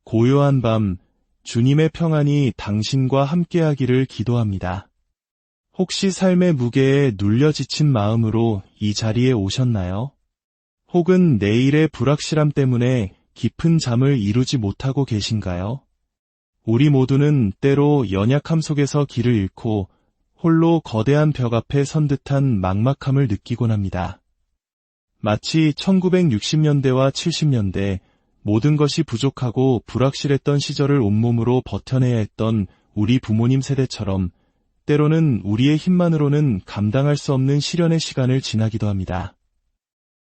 고요한 밤, 주님의 평안이 당신과 함께하기를 기도합니다. 혹시 삶의 무게에 눌려 지친 마음으로 이 자리에 오셨나요? 혹은 내일의 불확실함 때문에 깊은 잠을 이루지 못하고 계신가요? 우리 모두는 때로 연약함 속에서 길을 잃고 홀로 거대한 벽 앞에 선 듯한 막막함을 느끼곤 합니다. 마치 1960년대와 70년대 모든 것이 부족하고 불확실했던 시절을 온몸으로 버텨내야 했던 우리 부모님 세대처럼 때로는 우리의 힘만으로는 감당할 수 없는 시련의 시간을 지나기도 합니다.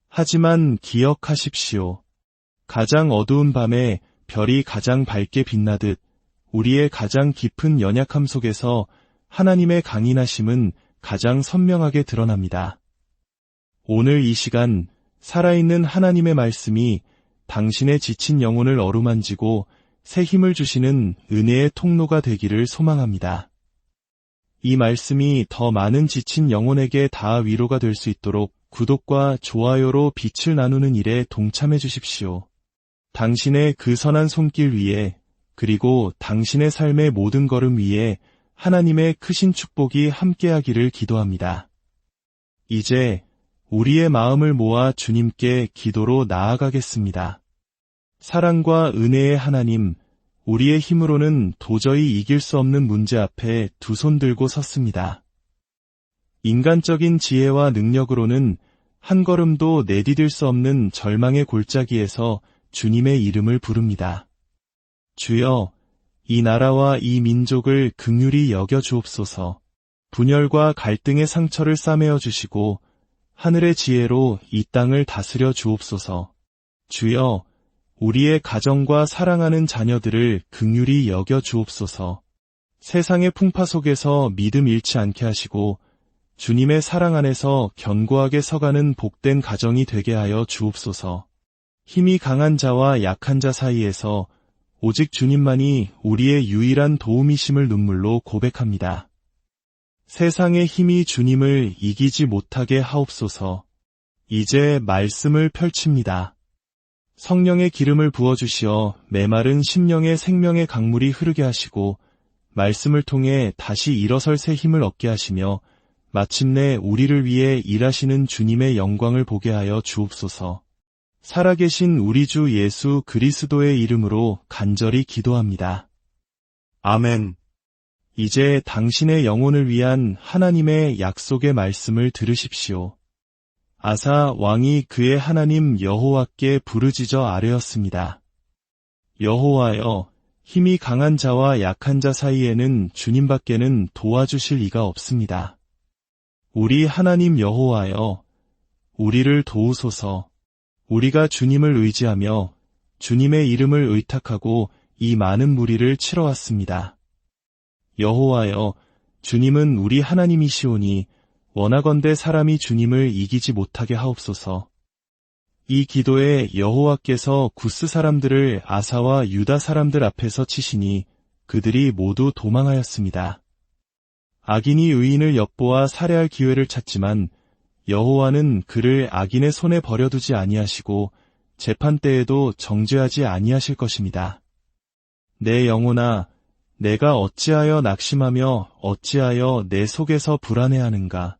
하지만 기억하십시오. 가장 어두운 밤에 별이 가장 밝게 빛나듯 우리의 가장 깊은 연약함 속에서 하나님의 강인하심은 가장 선명하게 드러납니다. 오늘 이 시간 살아있는 하나님의 말씀이 당신의 지친 영혼을 어루만지고 새 힘을 주시는 은혜의 통로가 되기를 소망합니다. 이 말씀이 더 많은 지친 영혼에게 닿아 위로가 될 수 있도록 구독과 좋아요로 빛을 나누는 일에 동참해 주십시오. 당신의 그 선한 손길 위에 그리고 당신의 삶의 모든 걸음 위에 하나님의 크신 축복이 함께하기를 기도합니다. 이제 우리의 마음을 모아 주님께 기도로 나아가겠습니다. 사랑과 은혜의 하나님, 우리의 힘으로는 도저히 이길 수 없는 문제 앞에 두 손 들고 섰습니다. 인간적인 지혜와 능력으로는 한 걸음도 내디딜 수 없는 절망의 골짜기에서 주님의 이름을 부릅니다. 주여, 이 나라와 이 민족을 긍휼히 여겨 주옵소서. 분열과 갈등의 상처를 싸매어 주시고 하늘의 지혜로 이 땅을 다스려 주옵소서. 주여, 우리의 가정과 사랑하는 자녀들을 긍휼히 여겨 주옵소서. 세상의 풍파 속에서 믿음 잃지 않게 하시고 주님의 사랑 안에서 견고하게 서가는 복된 가정이 되게 하여 주옵소서. 힘이 강한 자와 약한 자 사이에서 오직 주님만이 우리의 유일한 도움이심을 눈물로 고백합니다. 세상의 힘이 주님을 이기지 못하게 하옵소서. 이제 말씀을 펼칩니다. 성령의 기름을 부어주시어 메마른 심령의 생명의 강물이 흐르게 하시고 말씀을 통해 다시 일어설 새 힘을 얻게 하시며 마침내 우리를 위해 일하시는 주님의 영광을 보게 하여 주옵소서. 살아계신 우리 주 예수 그리스도의 이름으로 간절히 기도합니다. 아멘. 이제 당신의 영혼을 위한 하나님의 약속의 말씀을 들으십시오. 아사 왕이 그의 하나님 여호와께 부르짖어 아뢰었습니다. 여호와여, 힘이 강한 자와 약한 자 사이에는 주님밖에는 도와주실 이가 없습니다. 우리 하나님 여호와여, 우리를 도우소서. 우리가 주님을 의지하며 주님의 이름을 의탁하고 이 많은 무리를 치러왔습니다. 여호와여, 주님은 우리 하나님이시오니 원하건대 사람이 주님을 이기지 못하게 하옵소서. 이 기도에 여호와께서 구스 사람들을 아사와 유다 사람들 앞에서 치시니 그들이 모두 도망하였습니다. 악인이 의인을 엿보아 살해할 기회를 찾지만 여호와는 그를 악인의 손에 버려두지 아니하시고 재판 때에도 정죄하지 아니하실 것입니다. 내 영혼아, 내가 어찌하여 낙심하며 어찌하여 내 속에서 불안해하는가?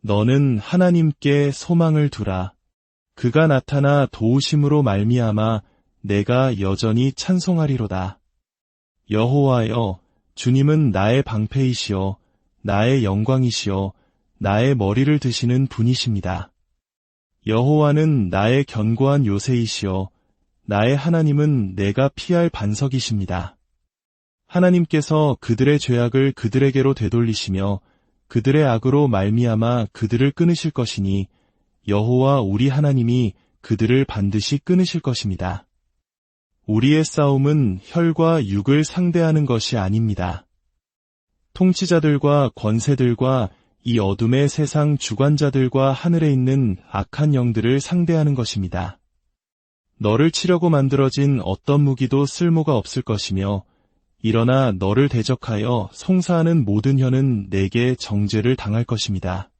너는 하나님께 소망을 두라. 그가 나타나 도우심으로 말미암아 내가 여전히 찬송하리로다. 여호와여, 주님은 나의 방패이시여 나의 영광이시여 나의 머리를 드시는 분이십니다. 여호와는 나의 견고한 요새이시여 나의 하나님은 내가 피할 반석이십니다. 하나님께서 그들의 죄악을 그들에게로 되돌리시며 그들의 악으로 말미암아 그들을 끊으실 것이니 여호와 우리 하나님이 그들을 반드시 끊으실 것입니다. 우리의 싸움은 혈과 육을 상대하는 것이 아닙니다. 통치자들과 권세들과 이 어둠의 세상 주관자들과 하늘에 있는 악한 영들을 상대하는 것입니다. 너를 치려고 만들어진 어떤 무기도 쓸모가 없을 것이며 일어나 너를 대적하여 송사하는 모든 혀는 내게 정죄를 당할 것입니다.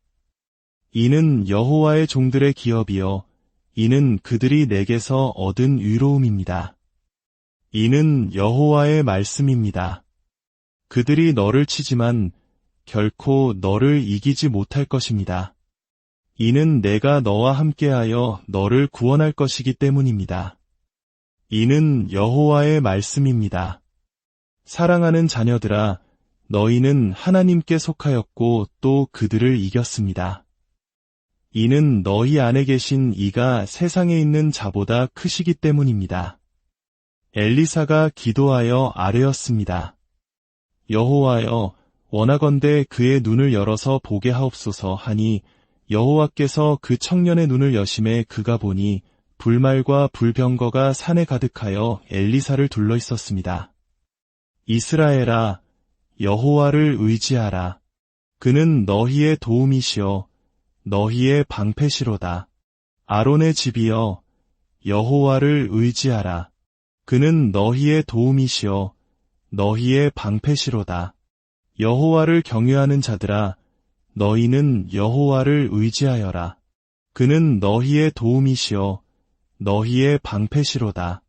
이는 여호와의 종들의 기업이여 이는 그들이 내게서 얻은 위로움입니다. 이는 여호와의 말씀입니다. 그들이 너를 치지만 결코 너를 이기지 못할 것입니다. 이는 내가 너와 함께하여 너를 구원할 것이기 때문입니다. 이는 여호와의 말씀입니다. 사랑하는 자녀들아, 너희는 하나님께 속하였고 또 그들을 이겼습니다. 이는 너희 안에 계신 이가 세상에 있는 자보다 크시기 때문입니다. 엘리사가 기도하여 아뢰었습니다. 여호와여, 원하건대 그의 눈을 열어서 보게 하옵소서 하니 여호와께서 그 청년의 눈을 여심해 그가 보니 불말과 불병거가 산에 가득하여 엘리사를 둘러 있었습니다. 이스라엘아, 여호와를 의지하라. 그는 너희의 도움이시여 너희의 방패시로다. 아론의 집이여, 여호와를 의지하라. 그는 너희의 도움이시여 너희의 방패시로다. 여호와를 경외하는 자들아, 너희는 여호와를 의지하여라. 그는 너희의 도움이시여 너희의 방패시로다.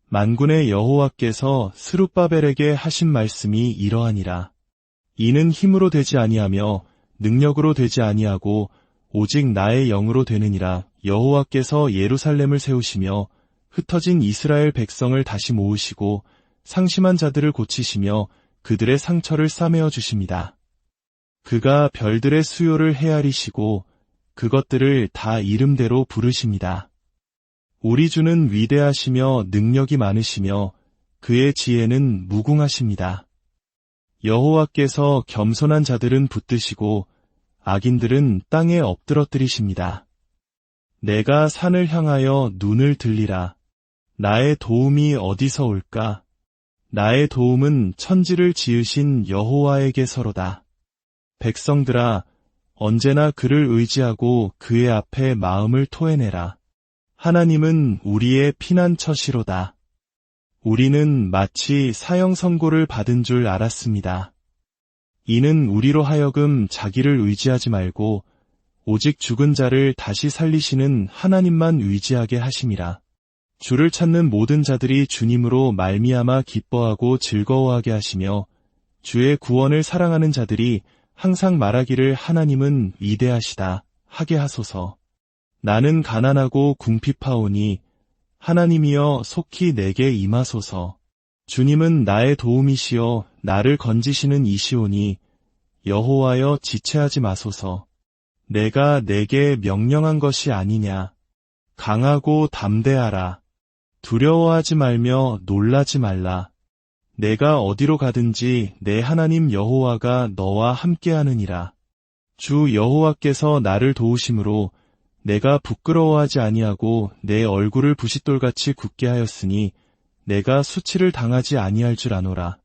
만군의 여호와께서 스룹바벨에게 하신 말씀이 이러하니라. 이는 힘으로 되지 아니하며 능력으로 되지 아니하고 오직 나의 영으로 되느니라. 여호와께서 예루살렘을 세우시며 흩어진 이스라엘 백성을 다시 모으시고 상심한 자들을 고치시며 그들의 상처를 싸매어 주십니다. 그가 별들의 수요를 헤아리시고 그것들을 다 이름대로 부르십니다. 우리 주는 위대하시며 능력이 많으시며 그의 지혜는 무궁하십니다. 여호와께서 겸손한 자들은 붙드시고 악인들은 땅에 엎드러뜨리십니다. 내가 산을 향하여 눈을 들리라. 나의 도움이 어디서 올까? 나의 도움은 천지를 지으신 여호와에게서로다. 백성들아, 언제나 그를 의지하고 그의 앞에 마음을 토해내라. 하나님은 우리의 피난처시로다. 우리는 마치 사형 선고를 받은 줄 알았습니다. 이는 우리로 하여금 자기를 의지하지 말고 오직 죽은 자를 다시 살리시는 하나님만 의지하게 하심이라. 주를 찾는 모든 자들이 주님으로 말미암아 기뻐하고 즐거워하게 하시며 주의 구원을 사랑하는 자들이 항상 말하기를 하나님은 위대하시다 하게 하소서. 나는 가난하고 궁핍하오니 하나님이여 속히 내게 임하소서. 주님은 나의 도움이시여 나를 건지시는 이시오니 여호와여 지체하지 마소서. 내가 내게 명령한 것이 아니냐. 강하고 담대하라. 두려워하지 말며 놀라지 말라. 내가 어디로 가든지 내 하나님 여호와가 너와 함께하느니라. 주 여호와께서 나를 도우심으로 내가 부끄러워하지 아니하고 내 얼굴을 부싯돌같이 굳게 하였으니 내가 수치를 당하지 아니할 줄 아노라.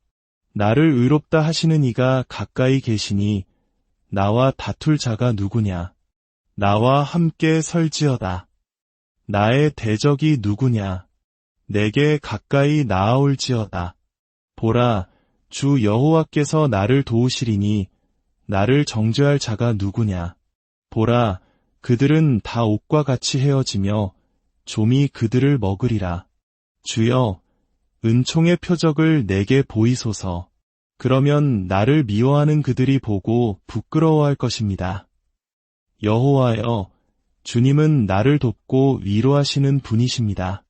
나를 의롭다 하시는 이가 가까이 계시니 나와 다툴 자가 누구냐. 나와 함께 설지어다. 나의 대적이 누구냐. 내게 가까이 나아올지어다. 보라, 주 여호와께서 나를 도우시리니 나를 정죄할 자가 누구냐. 보라, 그들은 다 옥과 같이 헤어지며 좀이 그들을 먹으리라. 주여, 은총의 표적을 내게 보이소서. 그러면 나를 미워하는 그들이 보고 부끄러워할 것입니다. 여호와여, 주님은 나를 돕고 위로하시는 분이십니다.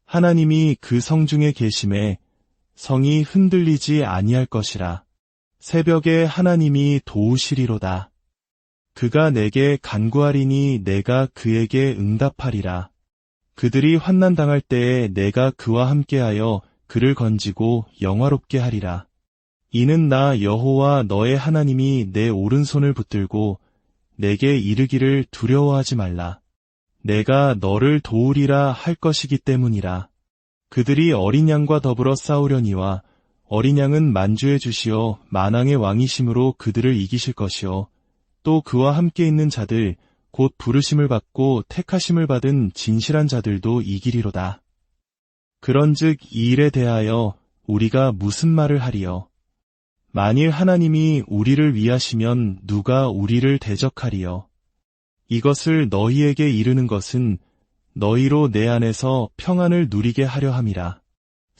하나님이 그 성중에 계심에 성이 흔들리지 아니할 것이라. 새벽에 하나님이 도우시리로다. 그가 내게 간구하리니 내가 그에게 응답하리라. 그들이 환난당할 때에 내가 그와 함께하여 그를 건지고 영화롭게 하리라. 이는 나 여호와 너의 하나님이 내 오른손을 붙들고 내게 이르기를 두려워하지 말라. 내가 너를 도우리라 할 것이기 때문이라. 그들이 어린 양과 더불어 싸우려니와 어린 양은 만주해 주시어 만왕의 왕이심으로 그들을 이기실 것이요. 또 그와 함께 있는 자들 곧 부르심을 받고 택하심을 받은 진실한 자들도 이기리로다. 그런즉 이 일에 대하여 우리가 무슨 말을 하리요? 만일 하나님이 우리를 위하시면 누가 우리를 대적하리요? 이것을 너희에게 이르는 것은 너희로 내 안에서 평안을 누리게 하려 함이라.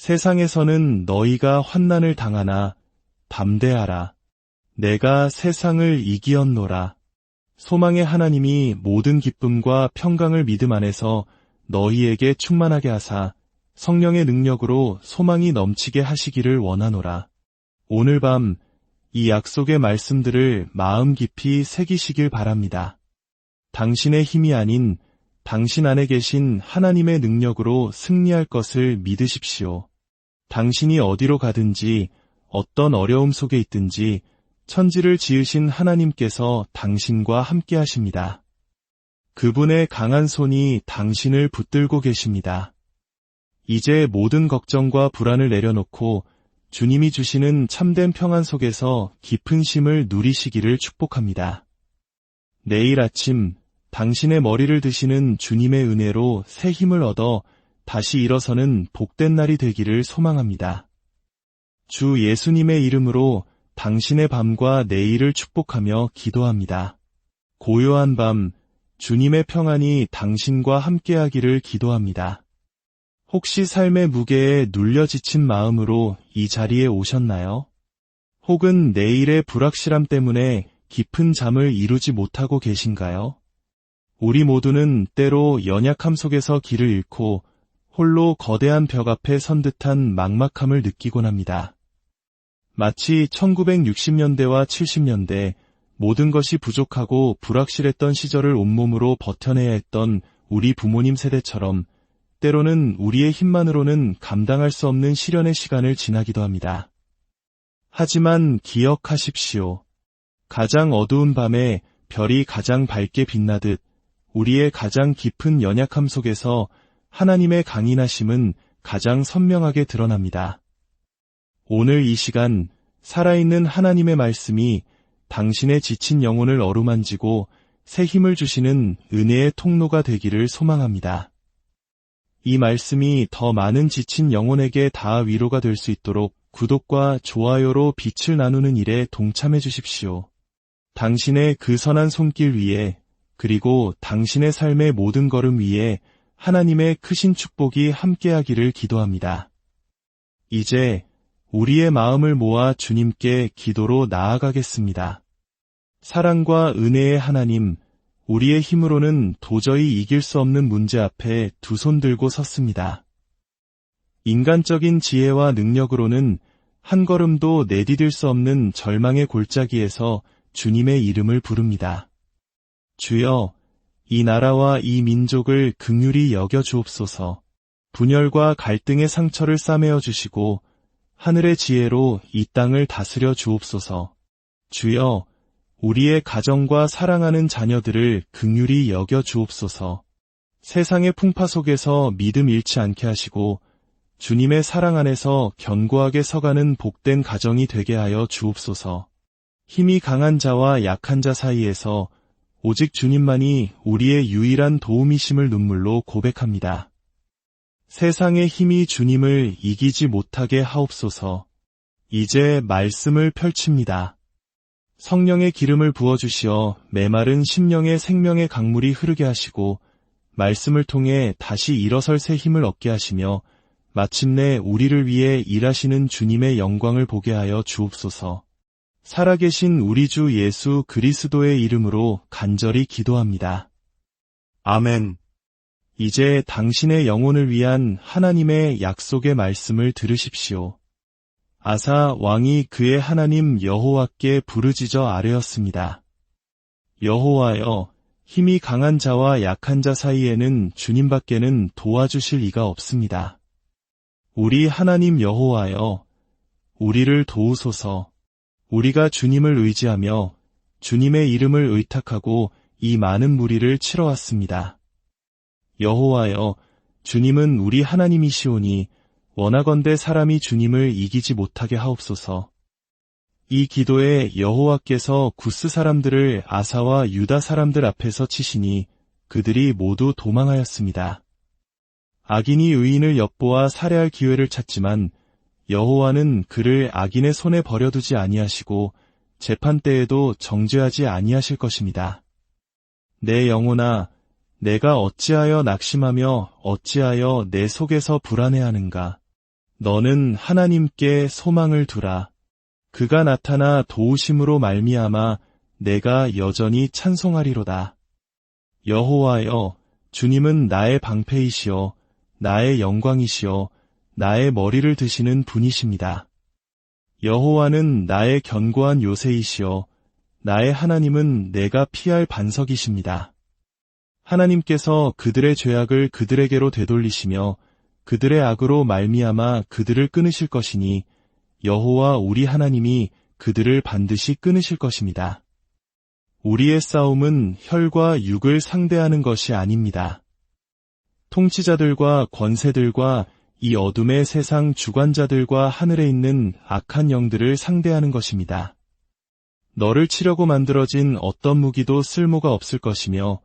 세상에서는 너희가 환난을 당하나 담대하라. 내가 세상을 이기었노라. 소망의 하나님이 모든 기쁨과 평강을 믿음 안에서 너희에게 충만하게 하사 성령의 능력으로 소망이 넘치게 하시기를 원하노라. 오늘 밤 이 약속의 말씀들을 마음 깊이 새기시길 바랍니다. 당신의 힘이 아닌 당신 안에 계신 하나님의 능력으로 승리할 것을 믿으십시오. 당신이 어디로 가든지 어떤 어려움 속에 있든지 천지를 지으신 하나님께서 당신과 함께 하십니다. 그분의 강한 손이 당신을 붙들고 계십니다. 이제 모든 걱정과 불안을 내려놓고 주님이 주시는 참된 평안 속에서 깊은 쉼을 누리시기를 축복합니다. 내일 아침 당신의 머리를 드시는 주님의 은혜로 새 힘을 얻어 다시 일어서는 복된 날이 되기를 소망합니다. 주 예수님의 이름으로 당신의 밤과 내일을 축복하며 기도합니다. 고요한 밤, 주님의 평안이 당신과 함께하기를 기도합니다. 혹시 삶의 무게에 눌려 지친 마음으로 이 자리에 오셨나요? 혹은 내일의 불확실함 때문에 깊은 잠을 이루지 못하고 계신가요? 우리 모두는 때로 연약함 속에서 길을 잃고 홀로 거대한 벽 앞에 선 듯한 막막함을 느끼곤 합니다. 마치 1960년대와 70년대 모든 것이 부족하고 불확실했던 시절을 온몸으로 버텨내야 했던 우리 부모님 세대처럼 때로는 우리의 힘만으로는 감당할 수 없는 시련의 시간을 지나기도 합니다. 하지만 기억하십시오. 가장 어두운 밤에 별이 가장 밝게 빛나듯 우리의 가장 깊은 연약함 속에서 하나님의 강인하심은 가장 선명하게 드러납니다. 오늘 이 시간 살아있는 하나님의 말씀이 당신의 지친 영혼을 어루만지고 새 힘을 주시는 은혜의 통로가 되기를 소망합니다. 이 말씀이 더 많은 지친 영혼에게 다 위로가 될 수 있도록 구독과 좋아요로 빛을 나누는 일에 동참해 주십시오. 당신의 그 선한 손길 위에 그리고 당신의 삶의 모든 걸음 위에 하나님의 크신 축복이 함께하기를 기도합니다. 이제 우리의 마음을 모아 주님께 기도로 나아가겠습니다. 사랑과 은혜의 하나님, 우리의 힘으로는 도저히 이길 수 없는 문제 앞에 두 손 들고 섰습니다. 인간적인 지혜와 능력으로는 한 걸음도 내디딜 수 없는 절망의 골짜기에서 주님의 이름을 부릅니다. 주여, 이 나라와 이 민족을 긍휼히 여겨 주옵소서. 분열과 갈등의 상처를 싸매어 주시고 하늘의 지혜로 이 땅을 다스려 주옵소서. 주여, 우리의 가정과 사랑하는 자녀들을 긍휼히 여겨 주옵소서. 세상의 풍파 속에서 믿음 잃지 않게 하시고 주님의 사랑 안에서 견고하게 서가는 복된 가정이 되게 하여 주옵소서. 힘이 강한 자와 약한 자 사이에서 오직 주님만이 우리의 유일한 도움이심을 눈물로 고백합니다. 세상의 힘이 주님을 이기지 못하게 하옵소서. 이제 말씀을 펼칩니다. 성령의 기름을 부어주시어 메마른 심령의 생명의 강물이 흐르게 하시고 말씀을 통해 다시 일어설 새 힘을 얻게 하시며 마침내 우리를 위해 일하시는 주님의 영광을 보게 하여 주옵소서. 살아계신 우리 주 예수 그리스도의 이름으로 간절히 기도합니다. 아멘. 이제 당신의 영혼을 위한 하나님의 약속의 말씀을 들으십시오. 아사 왕이 그의 하나님 여호와께 부르짖어 아뢰었습니다. 여호와여, 힘이 강한 자와 약한 자 사이에는 주님밖에는 도와주실 이가 없습니다. 우리 하나님 여호와여, 우리를 도우소서. 우리가 주님을 의지하며 주님의 이름을 의탁하고 이 많은 무리를 치러왔습니다. 여호와여, 주님은 우리 하나님이시오니 원하건대 사람이 주님을 이기지 못하게 하옵소서. 이 기도에 여호와께서 구스 사람들을 아사와 유다 사람들 앞에서 치시니 그들이 모두 도망하였습니다. 악인이 의인을 엿보아 살해할 기회를 찾지만 여호와는 그를 악인의 손에 버려두지 아니하시고 재판 때에도 정죄하지 아니하실 것입니다. 내 영혼아, 내가 어찌하여 낙심하며 어찌하여 내 속에서 불안해하는가? 너는 하나님께 소망을 두라. 그가 나타나 도우심으로 말미암아 내가 여전히 찬송하리로다. 여호와여, 주님은 나의 방패이시여, 나의 영광이시여, 나의 머리를 드시는 분이십니다. 여호와는 나의 견고한 요새이시여, 나의 하나님은 내가 피할 반석이십니다. 하나님께서 그들의 죄악을 그들에게로 되돌리시며 그들의 악으로 말미암아 그들을 끊으실 것이니 여호와 우리 하나님이 그들을 반드시 끊으실 것입니다. 우리의 싸움은 혈과 육을 상대하는 것이 아닙니다. 통치자들과 권세들과 이 어둠의 세상 주관자들과 하늘에 있는 악한 영들을 상대하는 것입니다. 너를 치려고 만들어진 어떤 무기도 쓸모가 없을 것이며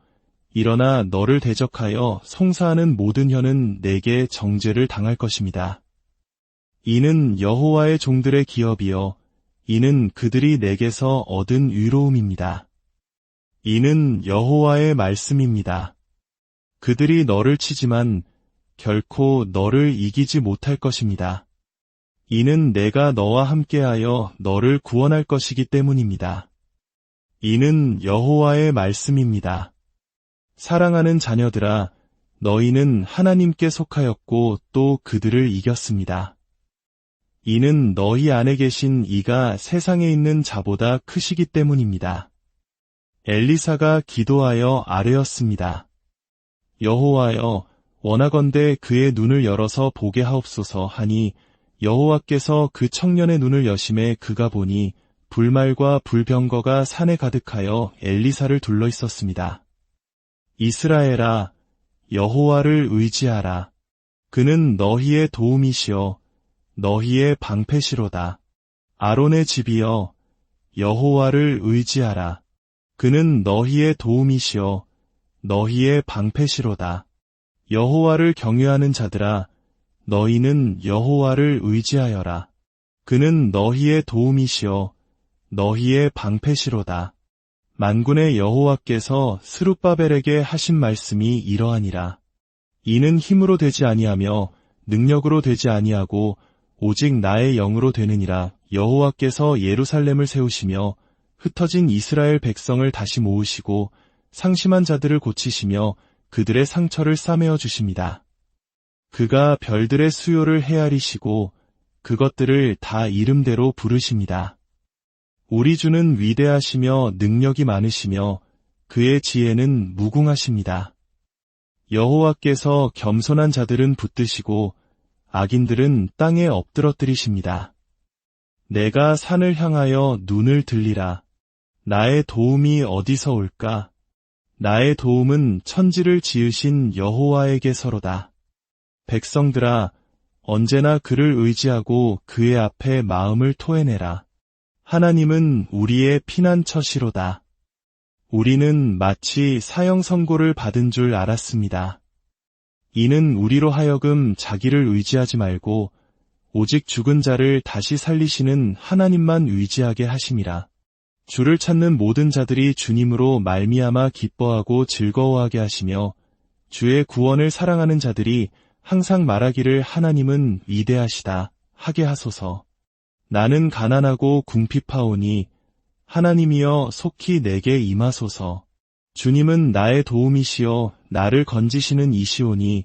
일어나 너를 대적하여 송사하는 모든 혀는 내게 정죄를 당할 것입니다. 이는 여호와의 종들의 기업이요 이는 그들이 내게서 얻은 위로움입니다. 이는 여호와의 말씀입니다. 그들이 너를 치지만 결코 너를 이기지 못할 것입니다. 이는 내가 너와 함께하여 너를 구원할 것이기 때문입니다. 이는 여호와의 말씀입니다. 사랑하는 자녀들아, 너희는 하나님께 속하였고 또 그들을 이겼습니다. 이는 너희 안에 계신 이가 세상에 있는 자보다 크시기 때문입니다. 엘리사가 기도하여 아뢰었습니다. 여호와여, 원하건대 그의 눈을 열어서 보게 하옵소서 하니 여호와께서 그 청년의 눈을 여심해 그가 보니 불말과 불병거가 산에 가득하여 엘리사를 둘러 있었습니다. 이스라엘아, 여호와를 의지하라. 그는 너희의 도움이시여 너희의 방패시로다. 아론의 집이여 여호와를 의지하라. 그는 너희의 도움이시여 너희의 방패시로다. 여호와를 경외하는 자들아, 너희는 여호와를 의지하여라. 그는 너희의 도움이시여 너희의 방패시로다. 만군의 여호와께서 스룹바벨에게 하신 말씀이 이러하니라. 이는 힘으로 되지 아니하며 능력으로 되지 아니하고 오직 나의 영으로 되느니라. 여호와께서 예루살렘을 세우시며 흩어진 이스라엘 백성을 다시 모으시고 상심한 자들을 고치시며 그들의 상처를 싸매어 주십니다. 그가 별들의 수요를 헤아리시고 그것들을 다 이름대로 부르십니다. 우리 주는 위대하시며 능력이 많으시며 그의 지혜는 무궁하십니다. 여호와께서 겸손한 자들은 붙드시고 악인들은 땅에 엎드러뜨리십니다. 내가 산을 향하여 눈을 들리라. 나의 도움이 어디서 올까? 나의 도움은 천지를 지으신 여호와에게서로다. 백성들아, 언제나 그를 의지하고 그의 앞에 마음을 토해내라. 하나님은 우리의 피난처시로다. 우리는 마치 사형 선고를 받은 줄 알았습니다. 이는 우리로 하여금 자기를 의지하지 말고 오직 죽은 자를 다시 살리시는 하나님만 의지하게 하심이라. 주를 찾는 모든 자들이 주님으로 말미암아 기뻐하고 즐거워하게 하시며 주의 구원을 사랑하는 자들이 항상 말하기를 하나님은 위대하시다 하게 하소서. 나는 가난하고 궁핍하오니 하나님이여 속히 내게 임하소서. 주님은 나의 도움이시여 나를 건지시는 이시오니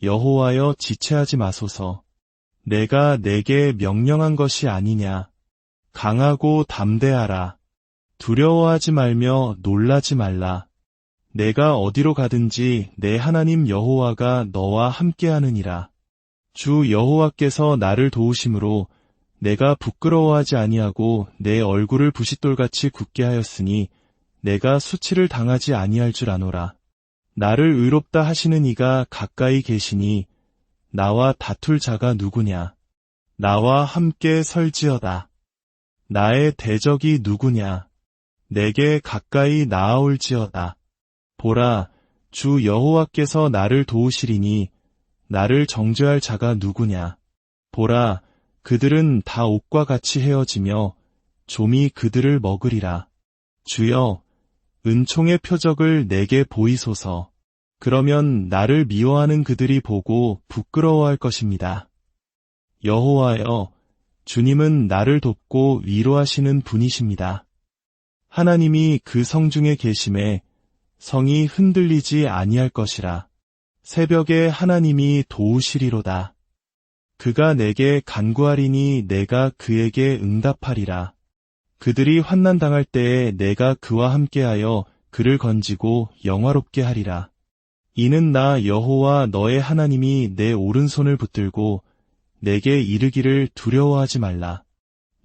여호와여 지체하지 마소서. 내가 내게 명령한 것이 아니냐. 강하고 담대하라. 두려워하지 말며 놀라지 말라. 내가 어디로 가든지 내 하나님 여호와가 너와 함께하느니라. 주 여호와께서 나를 도우심으로 내가 부끄러워하지 아니하고 내 얼굴을 부싯돌같이 굳게 하였으니 내가 수치를 당하지 아니할 줄 아노라. 나를 의롭다 하시는 이가 가까이 계시니 나와 다툴 자가 누구냐. 나와 함께 설지어다. 나의 대적이 누구냐. 내게 가까이 나아올지어다. 보라, 주 여호와께서 나를 도우시리니 나를 정죄할 자가 누구냐. 보라, 그들은 다 옥과 같이 헤어지며 좀이 그들을 먹으리라. 주여, 은총의 표적을 내게 보이소서. 그러면 나를 미워하는 그들이 보고 부끄러워할 것입니다. 여호와여, 주님은 나를 돕고 위로하시는 분이십니다. 하나님이 그 성중에 계심에 성이 흔들리지 아니할 것이라. 새벽에 하나님이 도우시리로다. 그가 내게 간구하리니 내가 그에게 응답하리라. 그들이 환난당할 때에 내가 그와 함께하여 그를 건지고 영화롭게 하리라. 이는 나 여호와 너의 하나님이 내 오른손을 붙들고 내게 이르기를 두려워하지 말라.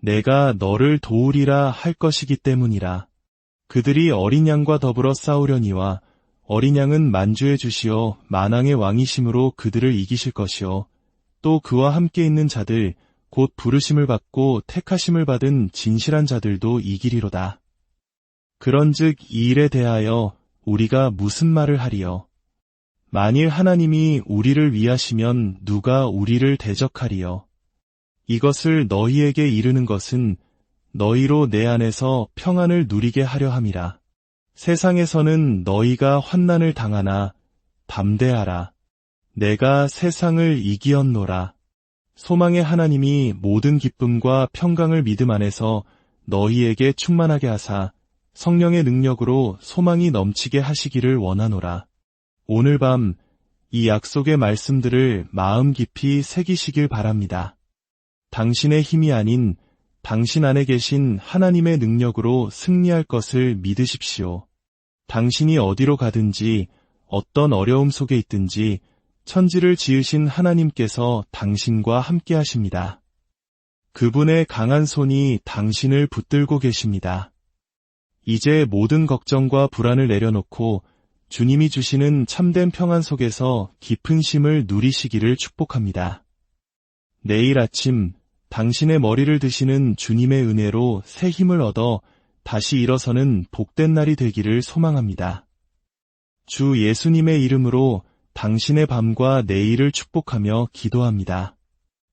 내가 너를 도우리라 할 것이기 때문이라. 그들이 어린 양과 더불어 싸우려니와 어린 양은 만주해 주시어 만왕의 왕이심으로 그들을 이기실 것이요. 또 그와 함께 있는 자들, 곧 부르심을 받고 택하심을 받은 진실한 자들도 이기리로다. 그런즉 이 일에 대하여 우리가 무슨 말을 하리요? 만일 하나님이 우리를 위하시면 누가 우리를 대적하리요? 이것을 너희에게 이르는 것은 너희로 내 안에서 평안을 누리게 하려 함이라. 세상에서는 너희가 환난을 당하나 담대하라. 내가 세상을 이기었노라. 소망의 하나님이 모든 기쁨과 평강을 믿음 안에서 너희에게 충만하게 하사 성령의 능력으로 소망이 넘치게 하시기를 원하노라. 오늘 밤 이 약속의 말씀들을 마음 깊이 새기시길 바랍니다. 당신의 힘이 아닌 당신 안에 계신 하나님의 능력으로 승리할 것을 믿으십시오. 당신이 어디로 가든지 어떤 어려움 속에 있든지 천지를 지으신 하나님께서 당신과 함께 하십니다. 그분의 강한 손이 당신을 붙들고 계십니다. 이제 모든 걱정과 불안을 내려놓고 주님이 주시는 참된 평안 속에서 깊은 쉼을 누리시기를 축복합니다. 내일 아침 당신의 머리를 드시는 주님의 은혜로 새 힘을 얻어 다시 일어서는 복된 날이 되기를 소망합니다. 주 예수님의 이름으로 당신의 밤과 내일을 축복하며 기도합니다.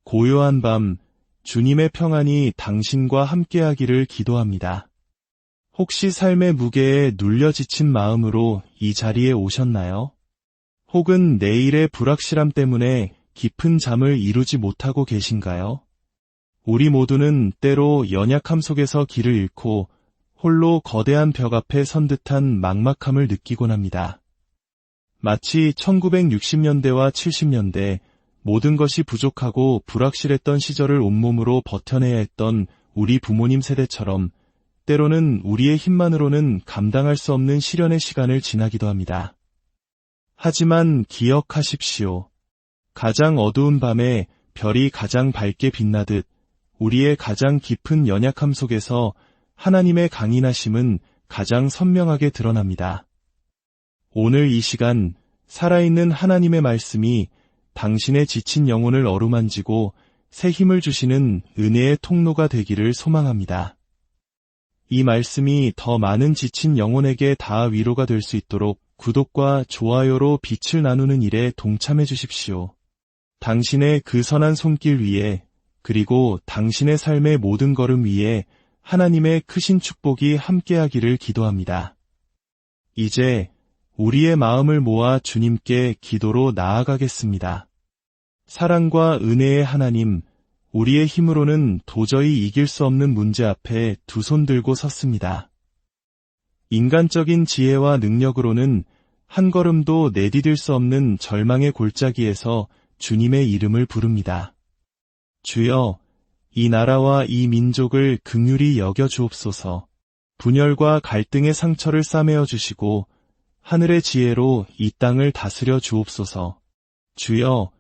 고요한 밤, 주님의 평안이 당신과 함께하기를 기도합니다. 혹시 삶의 무게에 눌려 지친 마음으로 이 자리에 오셨나요? 혹은 내일의 불확실함 때문에 깊은 잠을 이루지 못하고 계신가요? 우리 모두는 때로 연약함 속에서 길을 잃고 홀로 거대한 벽 앞에 선 듯한 막막함을 느끼곤 합니다. 마치 1960년대와 70년대 모든 것이 부족하고 불확실했던 시절을 온몸으로 버텨내야 했던 우리 부모님 세대처럼 때로는 우리의 힘만으로는 감당할 수 없는 시련의 시간을 지나기도 합니다. 하지만 기억하십시오. 가장 어두운 밤에 별이 가장 밝게 빛나듯 우리의 가장 깊은 연약함 속에서 하나님의 강인하심은 가장 선명하게 드러납니다. 오늘 이 시간 살아있는 하나님의 말씀이 당신의 지친 영혼을 어루만지고 새 힘을 주시는 은혜의 통로가 되기를 소망합니다. 이 말씀이 더 많은 지친 영혼에게 다 위로가 될 수 있도록 구독과 좋아요로 빛을 나누는 일에 동참해 주십시오. 당신의 그 선한 손길 위에 그리고 당신의 삶의 모든 걸음 위에 하나님의 크신 축복이 함께하기를 기도합니다. 이제 우리의 마음을 모아 주님께 기도로 나아가겠습니다. 사랑과 은혜의 하나님, 우리의 힘으로는 도저히 이길 수 없는 문제 앞에 두 손 들고 섰습니다. 인간적인 지혜와 능력으로는 한 걸음도 내디딜 수 없는 절망의 골짜기에서 주님의 이름을 부릅니다. 주여, 이 나라와 이 민족을 긍휼히 여겨 주옵소서. 분열과 갈등의 상처를 싸매어 주시고 하늘의 지혜로 이 땅을 다스려 주옵소서. 주여,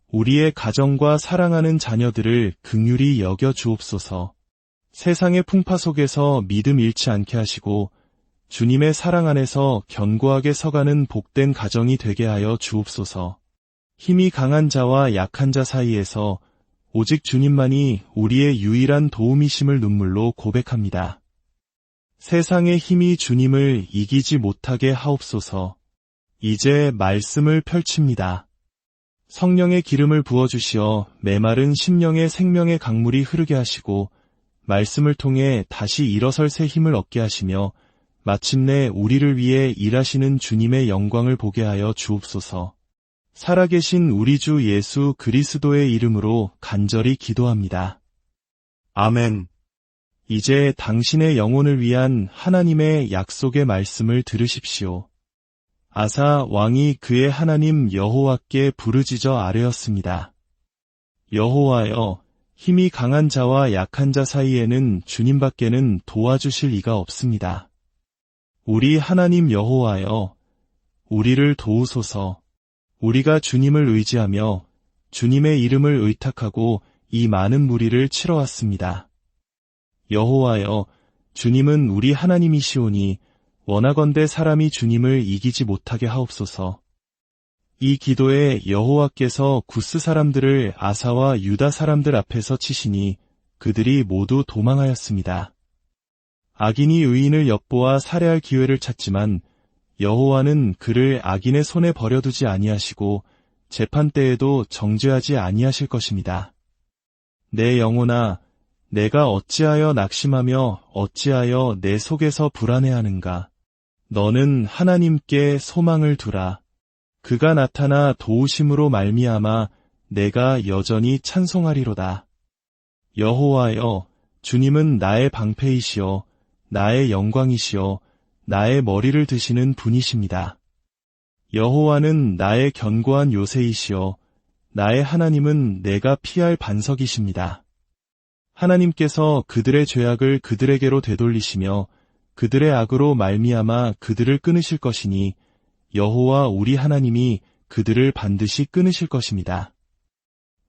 우리의 가정과 사랑하는 자녀들을 긍휼히 여겨 주옵소서. 세상의 풍파 속에서 믿음 잃지 않게 하시고 주님의 사랑 안에서 견고하게 서가는 복된 가정이 되게 하여 주옵소서. 힘이 강한 자와 약한 자 사이에서 오직 주님만이 우리의 유일한 도움이심을 눈물로 고백합니다. 세상의 힘이 주님을 이기지 못하게 하옵소서. 이제 말씀을 펼칩니다. 성령의 기름을 부어주시어 메마른 심령의 생명의 강물이 흐르게 하시고 말씀을 통해 다시 일어설 새 힘을 얻게 하시며 마침내 우리를 위해 일하시는 주님의 영광을 보게 하여 주옵소서. 살아계신 우리 주 예수 그리스도의 이름으로 간절히 기도합니다. 아멘. 이제 당신의 영혼을 위한 하나님의 약속의 말씀을 들으십시오. 아사 왕이 그의 하나님 여호와께 부르짖어 아뢰었습니다. 여호와여, 힘이 강한 자와 약한 자 사이에는 주님밖에는 도와주실 이가 없습니다. 우리 하나님 여호와여, 우리를 도우소서. 우리가 주님을 의지하며 주님의 이름을 의탁하고 이 많은 무리를 치러왔습니다. 여호와여, 주님은 우리 하나님이시오니 원하건대 사람이 주님을 이기지 못하게 하옵소서. 이 기도에 여호와께서 구스 사람들을 아사와 유다 사람들 앞에서 치시니 그들이 모두 도망하였습니다. 악인이 의인을 엿보아 살해할 기회를 찾지만 여호와는 그를 악인의 손에 버려두지 아니하시고 재판 때에도 정죄하지 아니하실 것입니다. 내 영혼아, 내가 어찌하여 낙심하며 어찌하여 내 속에서 불안해하는가? 너는 하나님께 소망을 두라. 그가 나타나 도우심으로 말미암아 내가 여전히 찬송하리로다. 여호와여, 주님은 나의 방패이시여 나의 영광이시여 나의 머리를 드시는 분이십니다. 여호와는 나의 견고한 요새이시여 나의 하나님은 내가 피할 반석이십니다. 하나님께서 그들의 죄악을 그들에게로 되돌리시며 그들의 악으로 말미암아 그들을 끊으실 것이니 여호와 우리 하나님이 그들을 반드시 끊으실 것입니다.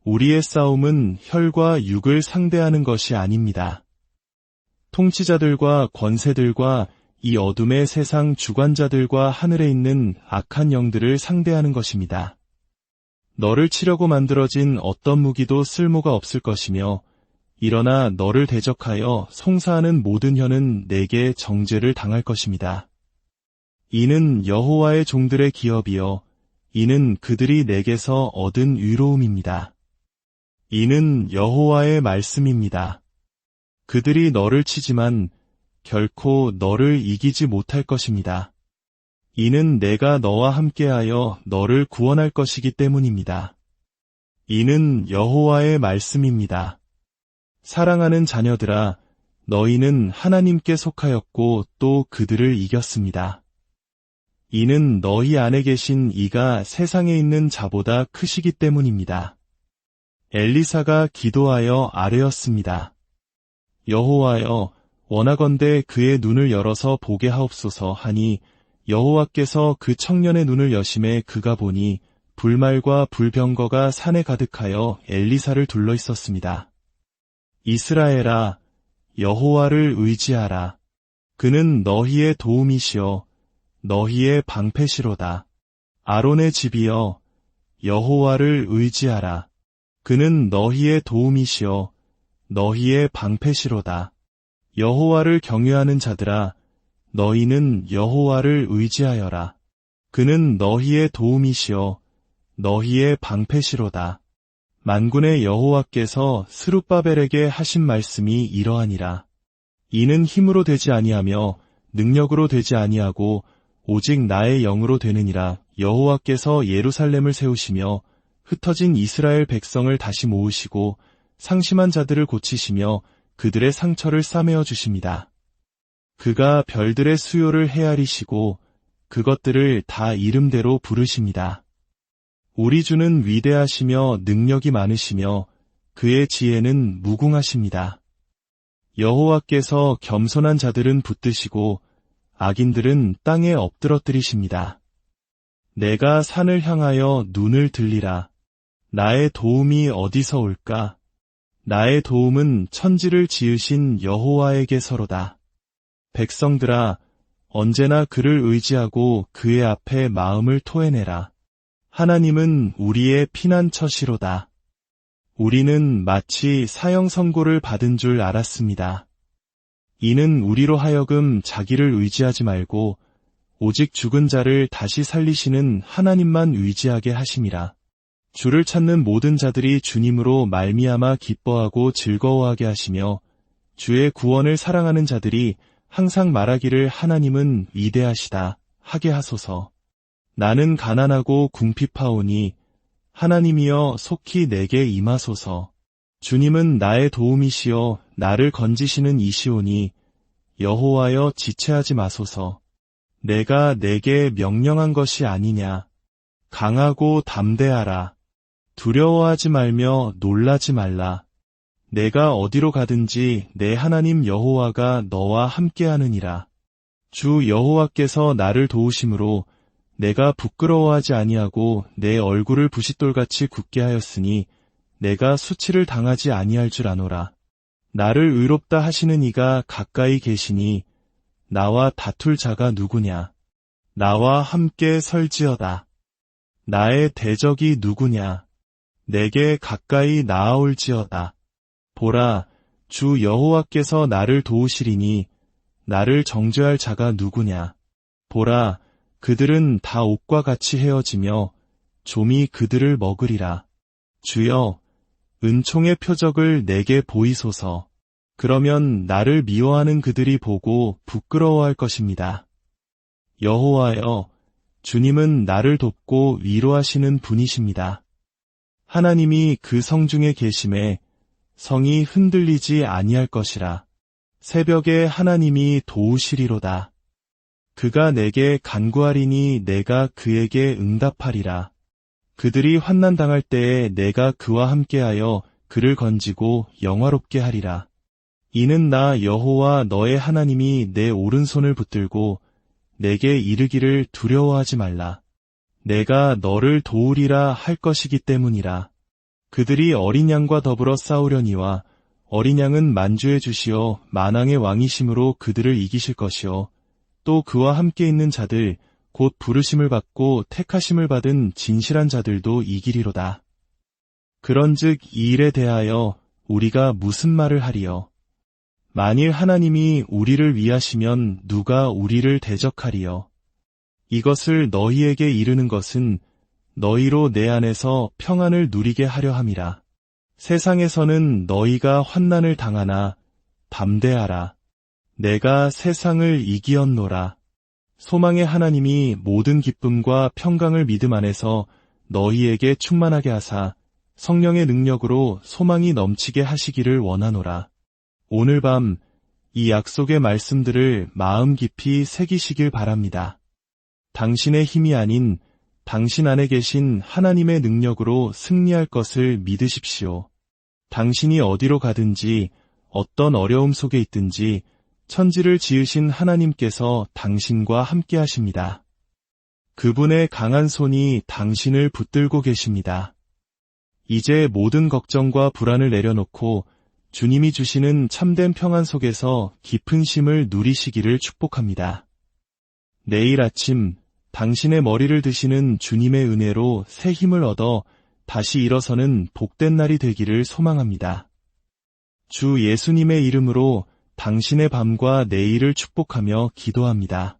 우리의 싸움은 혈과 육을 상대하는 것이 아닙니다. 통치자들과 권세들과 이 어둠의 세상 주관자들과 하늘에 있는 악한 영들을 상대하는 것입니다. 너를 치려고 만들어진 어떤 무기도 쓸모가 없을 것이며 일어나 너를 대적하여 송사하는 모든 혀는 내게 정죄를 당할 것입니다. 이는 여호와의 종들의 기업이요 이는 그들이 내게서 얻은 위로움입니다. 이는 여호와의 말씀입니다. 그들이 너를 치지만 결코 너를 이기지 못할 것입니다. 이는 내가 너와 함께하여 너를 구원할 것이기 때문입니다. 이는 여호와의 말씀입니다. 사랑하는 자녀들아, 너희는 하나님께 속하였고 또 그들을 이겼습니다. 이는 너희 안에 계신 이가 세상에 있는 자보다 크시기 때문입니다. 엘리사가 기도하여 아뢰었습니다. 여호와여, 원하건대 그의 눈을 열어서 보게 하옵소서 하니 여호와께서 그 청년의 눈을 여심해 그가 보니 불말과 불병거가 산에 가득하여 엘리사를 둘러 있었습니다. 이스라엘아, 여호와를 의지하라. 그는 너희의 도움이시여 너희의 방패시로다. 아론의 집이여 여호와를 의지하라. 그는 너희의 도움이시여 너희의 방패시로다. 여호와를 경외하는 자들아, 너희는 여호와를 의지하여라. 그는 너희의 도움이시여 너희의 방패시로다. 만군의 여호와께서 스룹바벨에게 하신 말씀이 이러하니라. 이는 힘으로 되지 아니하며 능력으로 되지 아니하고 오직 나의 영으로 되느니라. 여호와께서 예루살렘을 세우시며 흩어진 이스라엘 백성을 다시 모으시고 상심한 자들을 고치시며 그들의 상처를 싸매어 주십니다. 그가 별들의 수요를 헤아리시고 그것들을 다 이름대로 부르십니다. 우리 주는 위대하시며 능력이 많으시며 그의 지혜는 무궁하십니다. 여호와께서 겸손한 자들은 붙드시고 악인들은 땅에 엎드러뜨리십니다. 내가 산을 향하여 눈을 들리라. 나의 도움이 어디서 올까? 나의 도움은 천지를 지으신 여호와에게서로다. 백성들아, 언제나 그를 의지하고 그의 앞에 마음을 토해내라. 하나님은 우리의 피난처시로다. 우리는 마치 사형 선고를 받은 줄 알았습니다. 이는 우리로 하여금 자기를 의지하지 말고 오직 죽은 자를 다시 살리시는 하나님만 의지하게 하심이라. 주를 찾는 모든 자들이 주님으로 말미암아 기뻐하고 즐거워하게 하시며 주의 구원을 사랑하는 자들이 항상 말하기를 하나님은 위대하시다 하게 하소서. 나는 가난하고 궁핍하오니 하나님이여 속히 내게 임하소서. 주님은 나의 도움이시여 나를 건지시는 이시오니 여호와여 지체하지 마소서. 내가 내게 명령한 것이 아니냐. 강하고 담대하라. 두려워하지 말며 놀라지 말라. 내가 어디로 가든지 내 하나님 여호와가 너와 함께하느니라. 주 여호와께서 나를 도우심으로 내가 부끄러워하지 아니하고 내 얼굴을 부싯돌같이 굳게 하였으니 내가 수치를 당하지 아니할 줄 아노라. 나를 의롭다 하시는 이가 가까이 계시니 나와 다툴 자가 누구냐. 나와 함께 설지어다. 나의 대적이 누구냐. 내게 가까이 나아올지어다. 보라, 주 여호와께서 나를 도우시리니 나를 정죄할 자가 누구냐. 보라, 그들은 다 옥과 같이 헤어지며 좀이 그들을 먹으리라. 주여, 은총의 표적을 내게 보이소서. 그러면 나를 미워하는 그들이 보고 부끄러워할 것입니다. 여호와여, 주님은 나를 돕고 위로하시는 분이십니다. 하나님이 그 성중에 계심에 성이 흔들리지 아니할 것이라. 새벽에 하나님이 도우시리로다. 그가 내게 간구하리니 내가 그에게 응답하리라. 그들이 환난당할 때에 내가 그와 함께하여 그를 건지고 영화롭게 하리라. 이는 나 여호와 너의 하나님이 내 오른손을 붙들고 내게 이르기를 두려워하지 말라. 내가 너를 도우리라 할 것이기 때문이라. 그들이 어린 양과 더불어 싸우려니와 어린 양은 만주해 주시어 만왕의 왕이심으로 그들을 이기실 것이요. 또 그와 함께 있는 자들 곧 부르심을 받고 택하심을 받은 진실한 자들도 이기리로다. 그런즉 이 일에 대하여 우리가 무슨 말을 하리요? 만일 하나님이 우리를 위하시면 누가 우리를 대적하리요? 이것을 너희에게 이르는 것은 너희로 내 안에서 평안을 누리게 하려 함이라. 세상에서는 너희가 환난을 당하나 담대하라. 내가 세상을 이기었노라. 소망의 하나님이 모든 기쁨과 평강을 믿음 안에서 너희에게 충만하게 하사 성령의 능력으로 소망이 넘치게 하시기를 원하노라. 오늘 밤 이 약속의 말씀들을 마음 깊이 새기시길 바랍니다. 당신의 힘이 아닌 당신 안에 계신 하나님의 능력으로 승리할 것을 믿으십시오. 당신이 어디로 가든지 어떤 어려움 속에 있든지 천지를 지으신 하나님께서 당신과 함께 하십니다. 그분의 강한 손이 당신을 붙들고 계십니다. 이제 모든 걱정과 불안을 내려놓고 주님이 주시는 참된 평안 속에서 깊은 쉼을 누리시기를 축복합니다. 내일 아침 당신의 머리를 드시는 주님의 은혜로 새 힘을 얻어 다시 일어서는 복된 날이 되기를 소망합니다. 주 예수님의 이름으로 당신의 밤과 내일을 축복하며 기도합니다.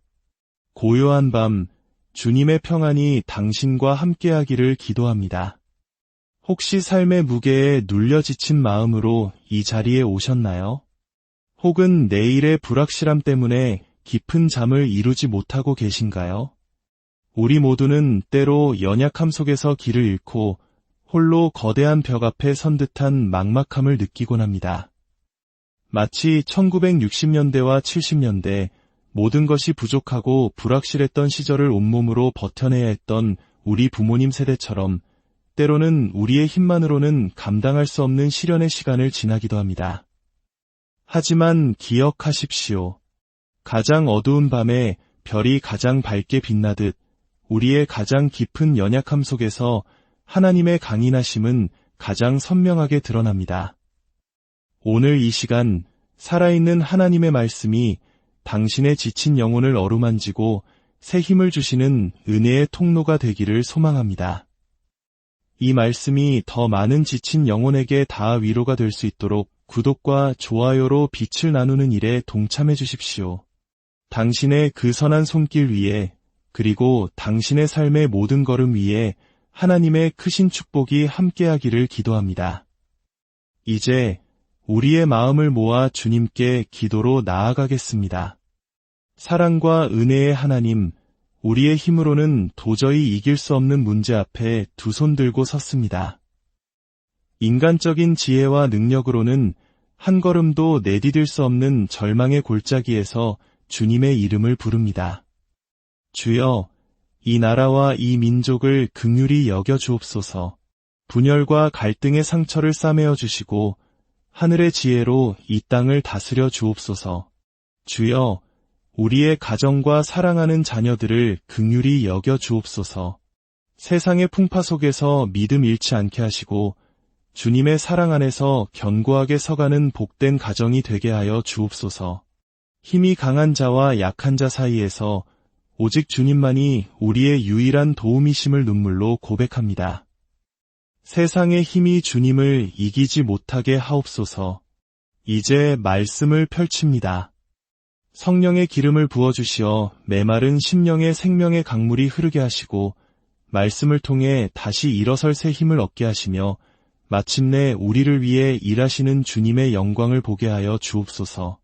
고요한 밤, 주님의 평안이 당신과 함께하기를 기도합니다. 혹시 삶의 무게에 눌려 지친 마음으로 이 자리에 오셨나요? 혹은 내일의 불확실함 때문에 깊은 잠을 이루지 못하고 계신가요? 우리 모두는 때로 연약함 속에서 길을 잃고 홀로 거대한 벽 앞에 선 듯한 막막함을 느끼곤 합니다. 마치 1960년대와 70년대 모든 것이 부족하고 불확실했던 시절을 온몸으로 버텨내야 했던 우리 부모님 세대처럼 때로는 우리의 힘만으로는 감당할 수 없는 시련의 시간을 지나기도 합니다. 하지만 기억하십시오. 가장 어두운 밤에 별이 가장 밝게 빛나듯 우리의 가장 깊은 연약함 속에서 하나님의 강인하심은 가장 선명하게 드러납니다. 오늘 이 시간 살아있는 하나님의 말씀이 당신의 지친 영혼을 어루만지고 새 힘을 주시는 은혜의 통로가 되기를 소망합니다. 이 말씀이 더 많은 지친 영혼에게 다 위로가 될 수 있도록 구독과 좋아요로 빛을 나누는 일에 동참해 주십시오. 당신의 그 선한 손길 위에 그리고 당신의 삶의 모든 걸음 위에 하나님의 크신 축복이 함께하기를 기도합니다. 이제 우리의 마음을 모아 주님께 기도로 나아가겠습니다. 사랑과 은혜의 하나님, 우리의 힘으로는 도저히 이길 수 없는 문제 앞에 두 손 들고 섰습니다. 인간적인 지혜와 능력으로는 한 걸음도 내디딜 수 없는 절망의 골짜기에서 주님의 이름을 부릅니다. 주여, 이 나라와 이 민족을 긍휼히 여겨 주옵소서. 분열과 갈등의 상처를 싸매어 주시고 하늘의 지혜로 이 땅을 다스려 주옵소서. 주여, 우리의 가정과 사랑하는 자녀들을 긍휼히 여겨 주옵소서. 세상의 풍파 속에서 믿음 잃지 않게 하시고 주님의 사랑 안에서 견고하게 서가는 복된 가정이 되게 하여 주옵소서. 힘이 강한 자와 약한 자 사이에서 오직 주님만이 우리의 유일한 도움이심을 눈물로 고백합니다. 세상의 힘이 주님을 이기지 못하게 하옵소서. 이제 말씀을 펼칩니다. 성령의 기름을 부어주시어 메마른 심령의 생명의 강물이 흐르게 하시고 말씀을 통해 다시 일어설 새 힘을 얻게 하시며 마침내 우리를 위해 일하시는 주님의 영광을 보게 하여 주옵소서.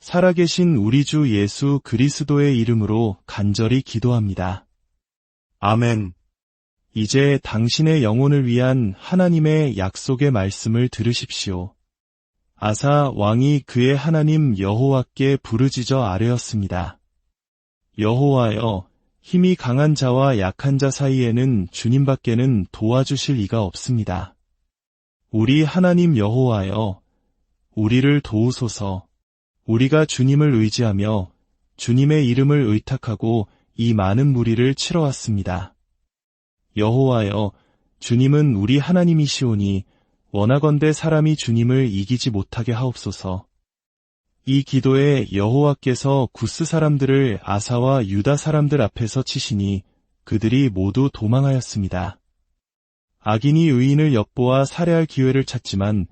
살아계신 우리 주 예수 그리스도의 이름으로 간절히 기도합니다. 아멘. 이제 당신의 영혼을 위한 하나님의 약속의 말씀을 들으십시오. 아사 왕이 그의 하나님 여호와께 부르짖어 아뢰었습니다. 여호와여, 힘이 강한 자와 약한 자 사이에는 주님밖에는 도와주실 이가 없습니다. 우리 하나님 여호와여, 우리를 도우소서. 우리가 주님을 의지하며 주님의 이름을 의탁하고 이 많은 무리를 치러왔습니다. 여호와여, 주님은 우리 하나님이시오니 원하건대 사람이 주님을 이기지 못하게 하옵소서. 이 기도에 여호와께서 구스 사람들을 아사와 유다 사람들 앞에서 치시니 그들이 모두 도망하였습니다. 악인이 의인을 엿보아 살해할 기회를 찾지만